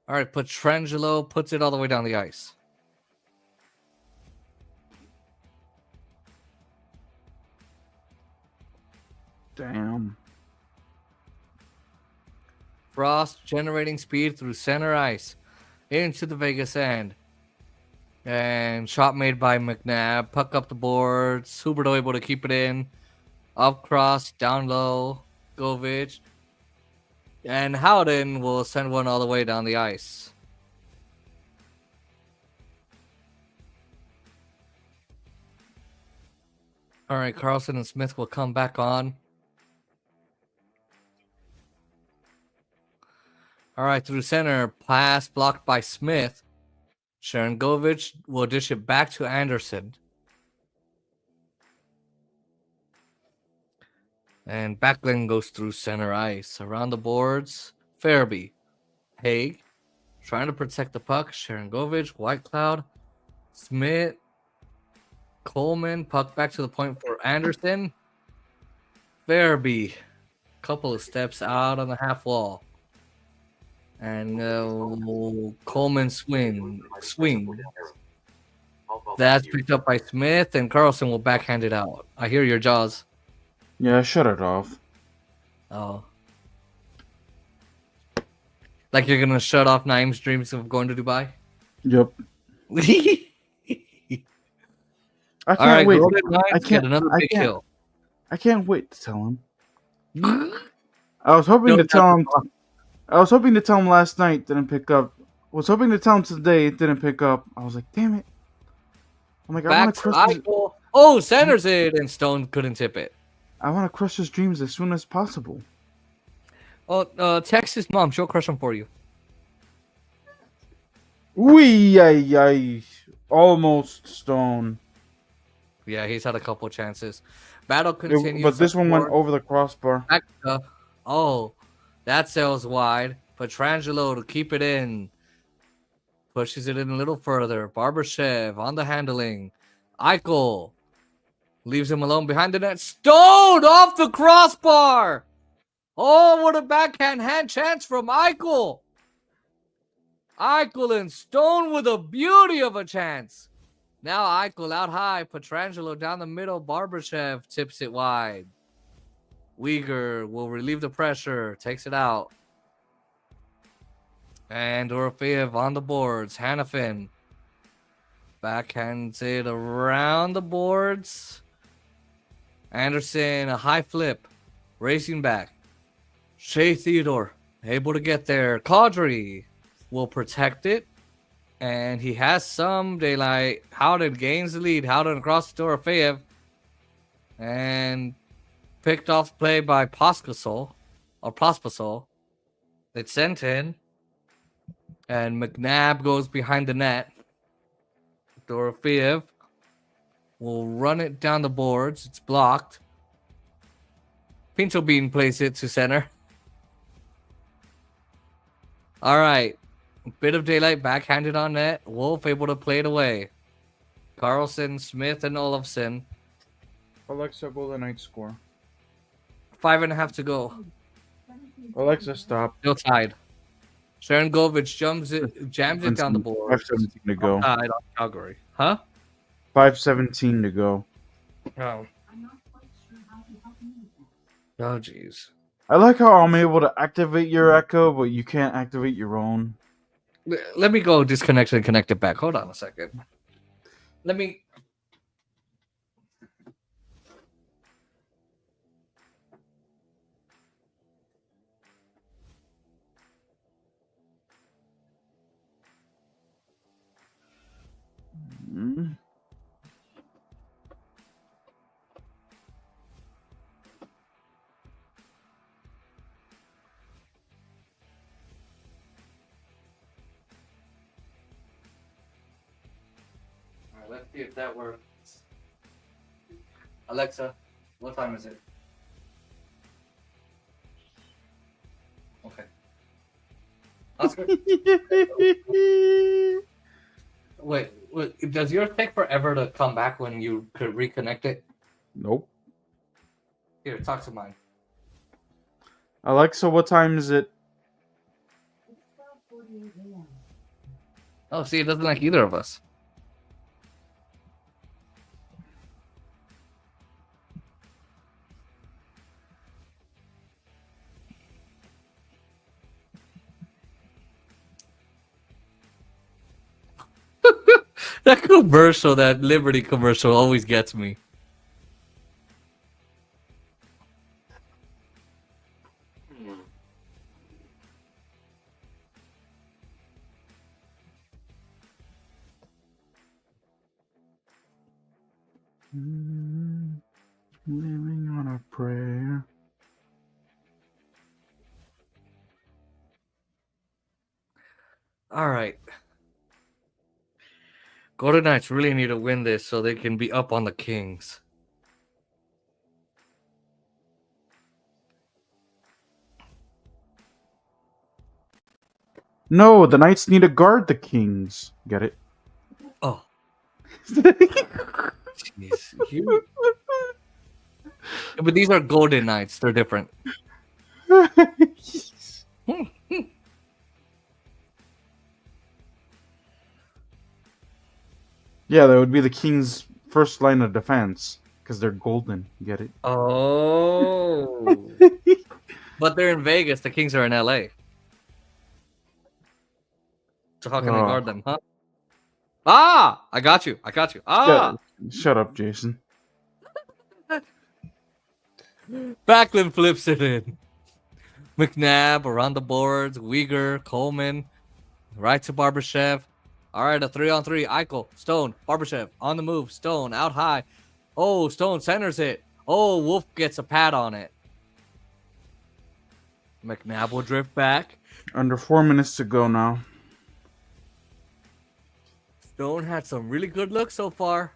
All right, Petrangelo puts it all the way down the ice. Damn. Frost generating speed through center ice into the Vegas end. And shot made by McNabb. Puck up the boards. Huberto able to keep it in. Up cross, down low. Govich. And Howden will send one all the way down the ice. All right, Carlson and Smith will come back on. All right, through center. Pass blocked by Smith. Sharangovich will dish it back to Anderson. And Backlund goes through center ice. Around the boards, Farabee. Haig trying to protect the puck. Sharangovich, White Cloud, Smith, Coleman. Puck back to the point for Anderson. Farabee. Couple of steps out on the half wall. And Coleman swing. That's picked up by Smith, and Carlson will backhand it out. I hear your jaws. Yeah, shut it off. Oh. Like you're going to shut off Naeem's dreams of going to Dubai? Yep. I can't All right, wait. Golden Knights I get can't. another big kill. I can't wait to tell him. I was hoping No, to tell him. I was hoping to tell him last night. Didn't pick up. Was hoping to tell him today. It didn't pick up. I was like, damn it. I'm like, I Back want to to crush. His, Eichel. Oh, centers it, and Stone couldn't tip it. I want to crush his dreams as soon as possible. Oh, text his mom. She'll crush him for you. Wee, almost Stone. Yeah, he's had a couple chances. Battle continues. But this one went over the crossbar. Oh, that sails wide. Petrangelo to keep it in. Pushes it in a little further. Barbashev on the handling. Eichel leaves him alone behind the net. Stone off the crossbar. Oh, what a backhand hand chance from Eichel. Eichel and Stone with a beauty of a chance. Now Eichel out high. Petrangelo down the middle. Barbashev tips it wide. Uyghur will relieve the pressure. Takes it out. And Orofeev on the boards. Hanifin backhands it around the boards. Anderson, a high flip. Racing back. Shea Theodore able to get there. Caudry will protect it. And he has some daylight. Howden gains the lead. Howden across to Orofeev. And picked off play by Pospisil. It's sent in. And McNabb goes behind the net. Dorofeev will run it down the boards. It's blocked. Pinto Bean plays it to center. All right. A bit of daylight backhanded on net. Wolf able to play it away. Carlson, Smith, and Olofsson. Alexa, Golden Knights score. 5.5 to go. Alexa, stop. Still tied. Sharangovich jams it down the board. 5:17 to go. Tied on Calgary. Huh? 5:17 to go. Oh. I'm not quite sure how to help you with that. Oh, jeez. I like how I'm able to activate your echo, but you can't activate your own. Let me go disconnect and connect it back. Hold on a second. Let me. Mm. All right, let's see if that works. Alexa, what time is it? Okay. Oscar? Wait, does yours take forever to come back when you could reconnect it? Nope. Here, talk to mine. Alexa, what time is it? It's 12:48 a.m. Oh, see, it doesn't like either of us. That commercial, that Liberty commercial, always gets me. Living on a prayer. All right. Golden Knights really need to win this so they can be up on the Kings. No, the Knights need to guard the Kings. Get it? Oh, jeez. You... But these are Golden Knights. They're different. Yeah, that would be the Kings' first line of defense because they're golden. Get it? Oh. But they're in Vegas. The Kings are in LA. So how can I guard them, huh? Ah! I got you. Ah! Shut up, Jason. Backlund flips it in. McNabb around the boards. Uyghur, Coleman. Right to Barbashev. All right, a 3-on-3. Eichel, Stone, Barbashev on the move. Stone out high. Oh, Stone centers it. Oh, Wolf gets a pad on it. McNabb will drift back. Under 4 minutes to go now. Stone had some really good looks so far.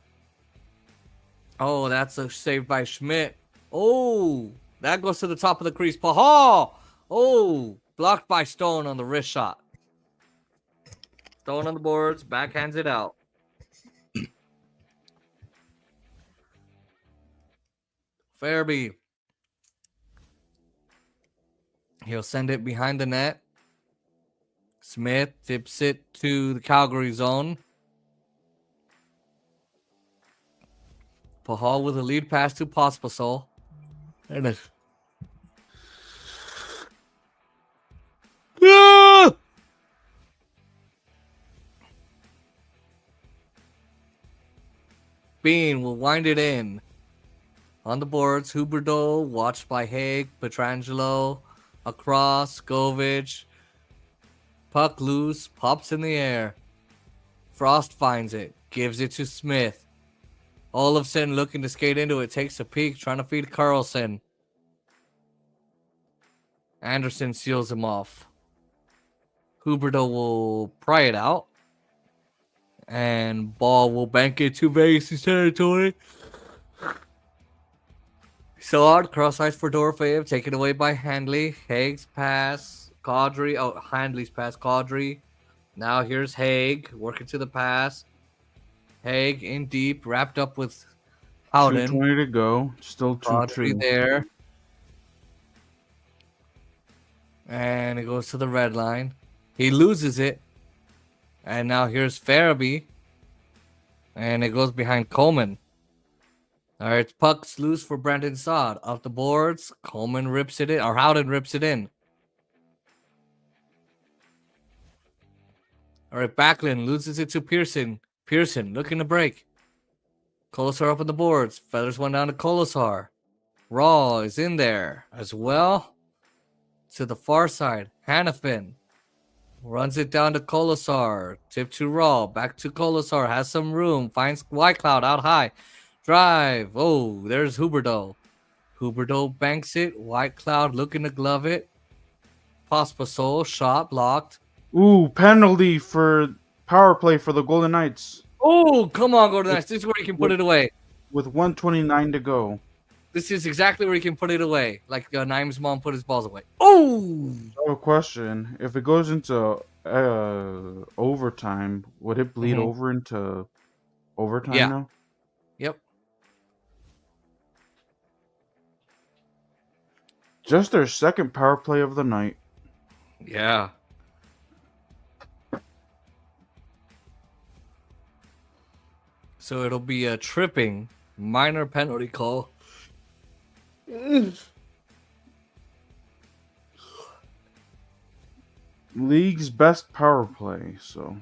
Oh, that's a save by Schmidt. Oh, that goes to the top of the crease. Pahal. Oh, blocked by Stone on the wrist shot. Stone on the boards, backhands it out. Fairby. He'll send it behind the net. Smith tips it to the Calgary zone. Pahal with a lead pass to Pospisil. And a... Ah! Bean will wind it in. On the boards, Huberdeau, watched by Haig, Petrangelo, across, Govich. Puck loose, pops in the air. Frost finds it, gives it to Smith. Olofsson looking to skate into it, takes a peek, trying to feed Carlson. Anderson seals him off. Huberdeau will pry it out. And Ball will bank it to Vegas' territory. Saad cross ice for Dorofeyev, taken away by Handley. Haig's pass, Kadri. Oh, Handley's pass, Kadri. Now here's Haig working to the pass. Haig in deep, wrapped up with Howden. 2:20 to go. Still 2-2 there. And it goes to the red line. He loses it. And now here's Farabee. And it goes behind Coleman. All right, puck's loose for Brandon Saad. Off the boards, Coleman rips it in, or Howden rips it in. All right, Backlund loses it to Pearson. Pearson looking to break. Kolesar up on the boards. Feathers one down to Kolesar. Raw is in there as well. To the far side, Hannafin runs it down to Kolesar. Tip to Raw. Back to Kolesar. Has some room. Finds Whitecloud out high. Drive. Oh, there's Huberdeau. Huberdeau banks it. Whitecloud looking to glove it. Pospisil shot blocked. Ooh, penalty for power play for the Golden Knights. Oh, come on, Golden Knights. This is where you can put it away. With 1:29 to go. This is exactly where you can put it away. Like Naim's mom put his balls away. Oh! I have a question. If it goes into overtime, would it bleed over into overtime now? Yep. Just their second power play of the night. Yeah. So it'll be a tripping minor penalty call. League's best power play,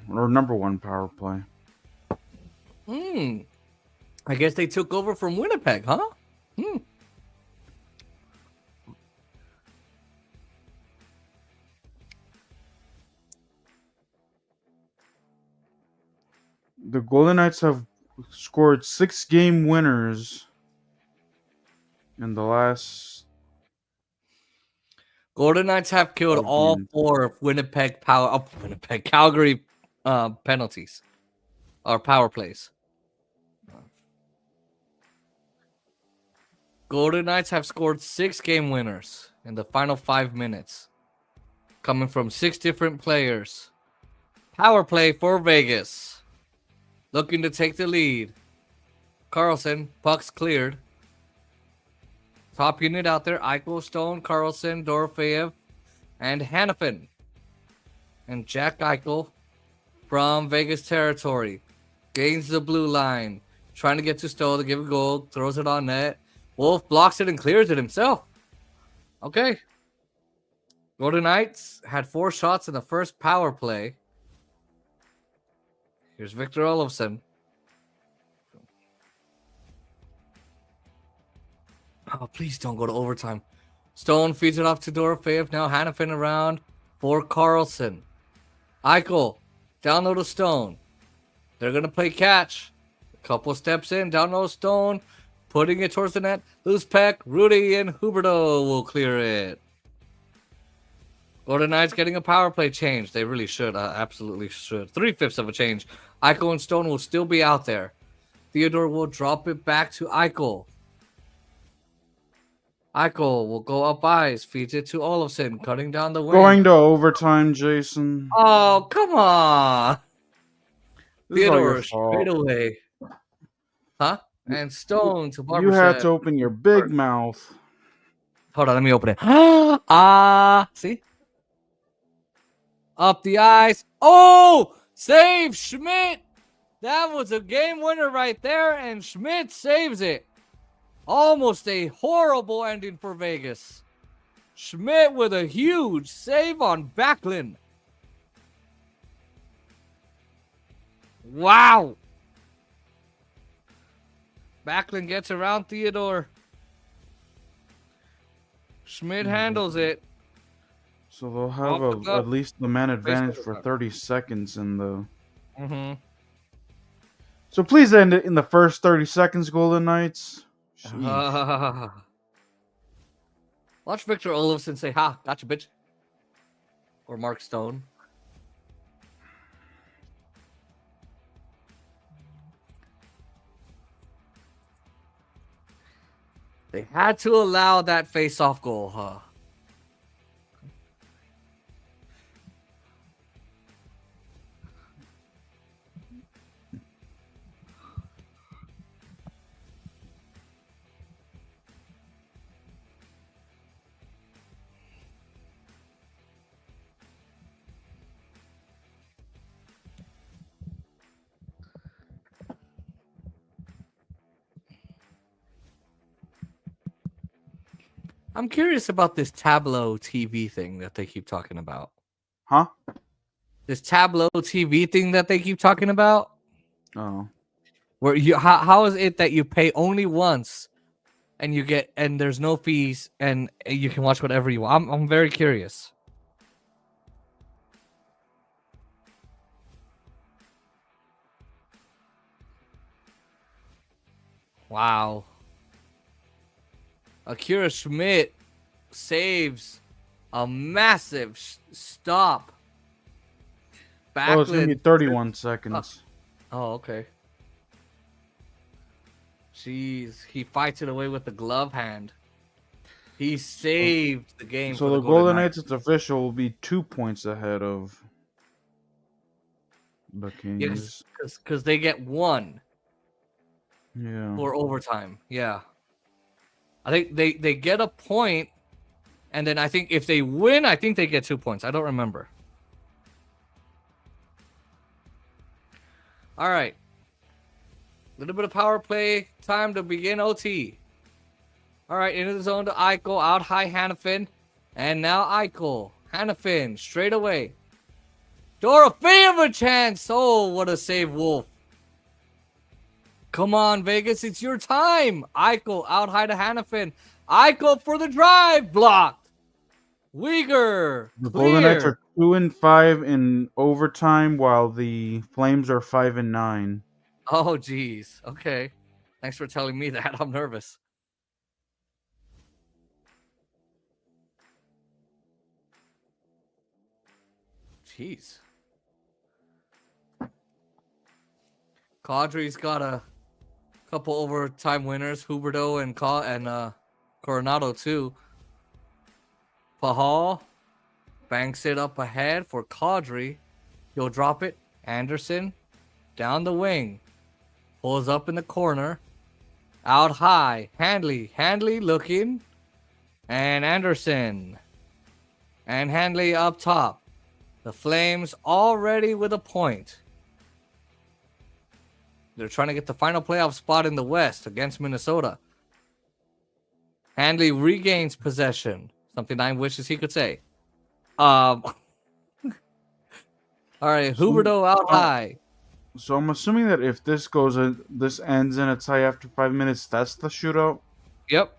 or number one power play. I guess they took over from Winapeg, huh? The Golden Knights have scored 6-game winners in the last. Golden Knights have killed Oh, all man. 4 of Winnipeg Calgary penalties or power plays. Golden Knights have scored 6-game winners in the final 5 minutes, coming from 6 different players. Power play for Vegas, looking to take the lead. Carlson, puck's cleared. Top unit out there: Eichel, Stone, Carlson, Dorofeyev, and Hannafin. And Jack Eichel from Vegas territory gains the blue line, trying to get to Stone to give a goal, throws it on net. Wolf blocks it and clears it himself. Okay. Golden Knights had 4 shots in the first power play. Here's Victor Olofsson. Oh, please don't go to overtime. Stone feeds it off to Dorofeyev. Now Hannafin around for Carlson. Eichel down low to Stone. They're going to play catch. A couple steps in, down low Stone. Putting it towards the net. Loose peck. Rudy and Huberto will clear it. Golden Knights getting a power play change. They really should. Absolutely should. 3/5 of a change. Eichel and Stone will still be out there. Theodore will drop it back to Eichel. Eichel will go up ice. Feeds it to Olofsson. Cutting down the wing. Going to overtime, Jason. Oh, come on. This is all your Theodore fault. straight away. Huh? And Stone to Barbershop. You had to open your big mouth. Hold on, let me open it. See? Up the ice. Oh! Save Schmidt! That was a game winner right there, and Schmidt saves it. Almost a horrible ending for Vegas. Schmidt with a huge save on Backlund. Wow. Backlund gets around Theodore. Schmidt handles it. So they'll have Off the cup. at least the man advantage the for cup. 30 seconds in the. Mm-hmm. So please end it in the first 30 seconds, Golden Knights. Sheesh. Watch Victor Olofsson say, "Ha, gotcha, bitch." Or Mark Stone. They had to allow that face-off goal, huh? I'm curious about this Tableau TV thing that they keep talking about. Huh? This Tableau TV thing that they keep talking about. Oh. Where you how is it that you pay only once and you get and there's no fees and you can watch whatever you want? I'm very curious. Wow. Akira Schmidt saves a massive stop. Oh, it's going to be Backlund. 31 seconds. Oh, okay. Jeez, he fights it away with the glove hand. He saved the game. So for the Golden Knights, it's official, will be 2 points ahead of the Kings. Yes, because they get 1 Yeah. for overtime. Yeah. I think they get a point, and then I think if they win, I think they get 2 points. I don't remember. All right. A little bit of power play time to begin OT. All right, into the zone to Eichel, out high Hannafin, and now Eichel. Hannafin, straight away. Dorofeyev chance. Oh, what a save, Wolf. Come on, Vegas, it's your time. Eichel out high to Hannafin. Eichel for the drive, blocked. Uyghur, The Golden Knights clear. are 2-5 in overtime, while the Flames are 5-9. Oh, geez. Okay. Thanks for telling me that. I'm nervous. Jeez. Kadri's got a couple overtime winners, Huberto and Coronado too. Pahal banks it up ahead for Kadri. He'll drop it. Anderson down the wing. Pulls up in the corner. Out high. Handley looking. And Anderson. And Handley up top. The Flames already with a point. They're trying to get the final playoff spot in the West against Minnesota. Handley regains possession. Something I wishes he could say. All right, Huberto out high. So I'm assuming that if this ends in a tie after 5 minutes, that's the shootout. Yep.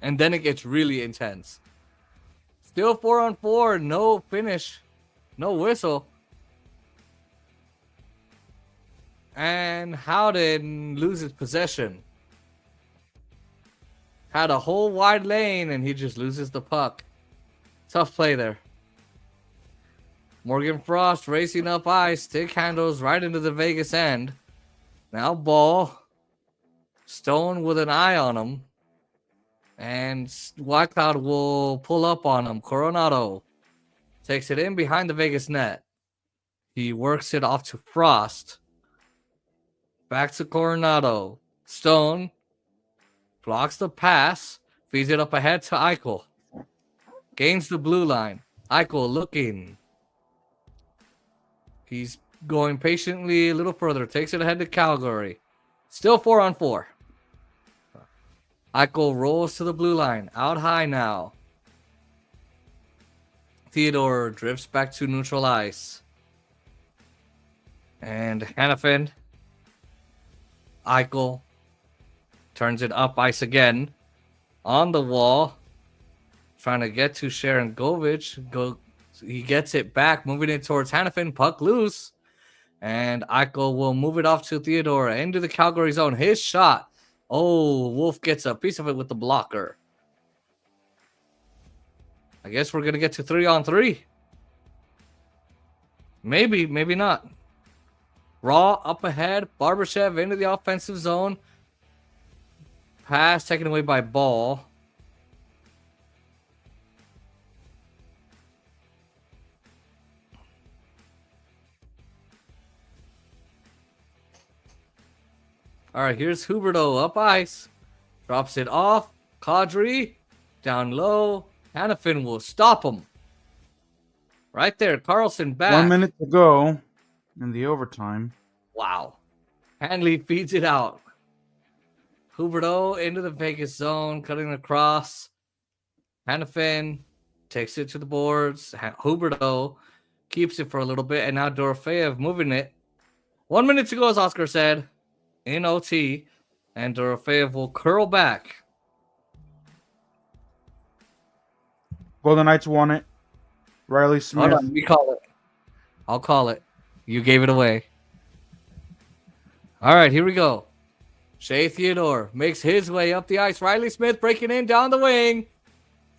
And then it gets really intense. Still 4-on-4, no finish, no whistle. And Howden loses possession. Had a whole wide lane and he just loses the puck. Tough play there. Morgan Frost racing up ice, stick handles right into the Vegas end. Now ball. Stone with an eye on him. And Whitecloud will pull up on him. Coronado takes it in behind the Vegas net. He works it off to Frost. Back to Coronado. Stone blocks the pass. Feeds it up ahead to Eichel. Gains the blue line. Eichel looking. He's going patiently a little further. Takes it ahead to Calgary. Still 4-on-4. Eichel rolls to the blue line. Out high now. Theodore drifts back to neutral ice. And Hannafin. Eichel turns it up ice again. On the wall. Trying to get to Sharon Govich. He gets it back. Moving it towards Hannafin. Puck loose. And Eichel will move it off to Theodore. Into the Calgary zone. His shot. Oh, Wolf gets a piece of it with the blocker. I guess we're going to get to 3-on-3. Maybe, maybe not. Raw up ahead. Barbashev into the offensive zone. Pass taken away by Ball. All right, here's Huberto up ice. Drops it off. Kadri down low. Hannafin will stop him. Right there. Carlson back. 1 minute to go in the overtime. Wow. Hanley feeds it out. Huberto into the Vegas zone, cutting across. Hannafin takes it to the boards. Huberto keeps it for a little bit. And now Dorofeyev moving it. 1 minute to go, as Oscar said. In OT, and Dorofeyev will curl back. Golden Knights won it. Riley Smith. Hold on, we call it. I'll call it. You gave it away. All right, here we go. Shea Theodore makes his way up the ice. Riley Smith breaking in down the wing.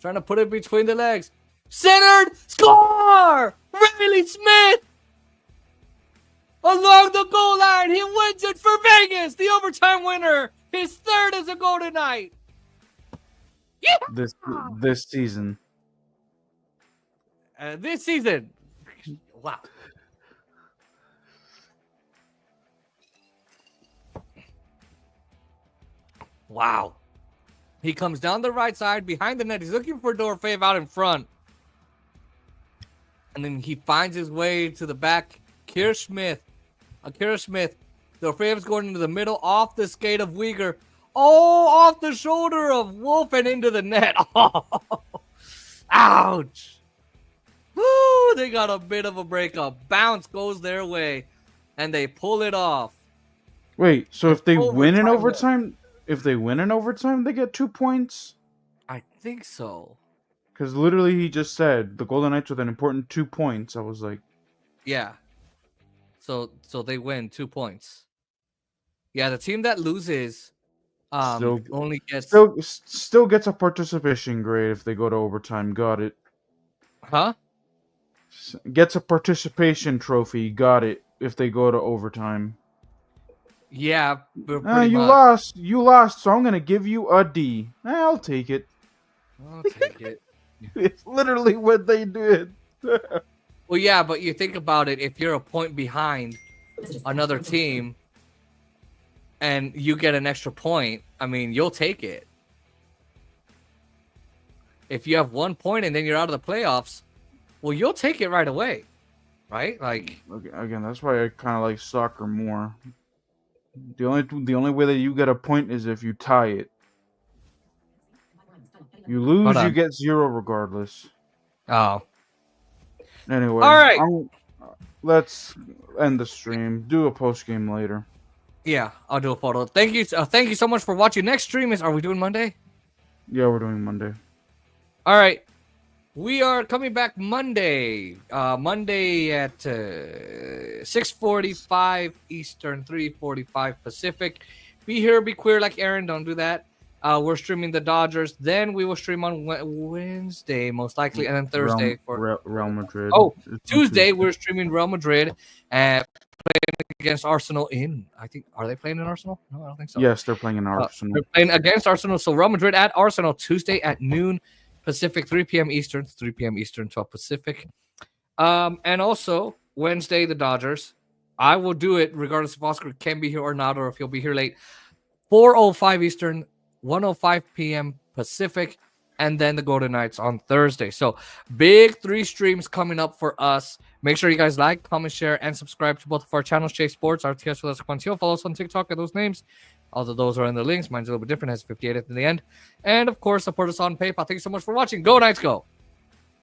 Trying to put it between the legs. Centered! Score! Riley Smith! Along the goal line, he wins it for Vegas. The overtime winner. His third as a Golden Knight. Yeah! This season. This season. Wow. Wow. He comes down the right side behind the net. He's looking for Dorofeyev out in front. And then he finds his way to the back. Kira Smith. Dorofeyev's going into the middle off the skate of Uyghur. Oh, off the shoulder of Wolf and into the net. Oh, ouch. Woo, they got a bit of a breakup. Bounce goes their way. And they pull it off. Wait, so if they win in Overtime, overtime, they get 2 points? I think so. Because literally he just said the Golden Knights with an important 2 points. I was like, Yeah. So they win 2 points. Yeah, the team that loses still, only gets still gets a participation grade if they go to overtime. Got it. huh? Gets a participation trophy. Got it. If they go to overtime. Yeah, but pretty You much. lost. You lost. So I'm gonna give you a D. I'll take it. I'll take it. It's literally what they did. Well, yeah, but you think about it. If you're a point behind another team and you get an extra point, I mean, you'll take it. If you have 1 point and then you're out of the playoffs, well, you'll take it right away, right? Like, Again, that's why I kind of like soccer more. The only way that you get a point is if you tie it. You lose, Hold you on. get 0 regardless. oh, Anyway, all right. let's end the stream. Do a post game later. Yeah, I'll do a photo. Thank you so much for watching. Next stream are we doing Monday? Yeah, we're doing Monday. All right. We are coming back Monday. Monday at 6:45 Eastern, 3:45 Pacific. Be here, be queer like Aaron. Don't do that. We're streaming the Dodgers. Then we will stream on Wednesday, most likely, and then Thursday for Real Madrid. Oh, It's on Tuesday we're streaming Real Madrid and playing against Arsenal are they playing in Arsenal? No, I don't think so. Yes, they're playing in Arsenal. They're playing against Arsenal. So Real Madrid at Arsenal Tuesday at noon Pacific, 3 p.m. Eastern, 3 p.m. Eastern, 12 Pacific. And also Wednesday, the Dodgers. I will do it regardless if Oscar can be here or not, or if he'll be here late. 4:05 Eastern, 1:05 p.m. Pacific, and then the Golden Knights on Thursday. So big 3 streams coming up for us. Make sure you guys like, comment, share, and subscribe to both of our channels, Chase Sports, RTS with us. Follow us on TikTok at those names. All of those are in the links. Mine's a little bit different, has 58 at the end. And of course, support us on PayPal. Thank you so much for watching. Go Knights, go!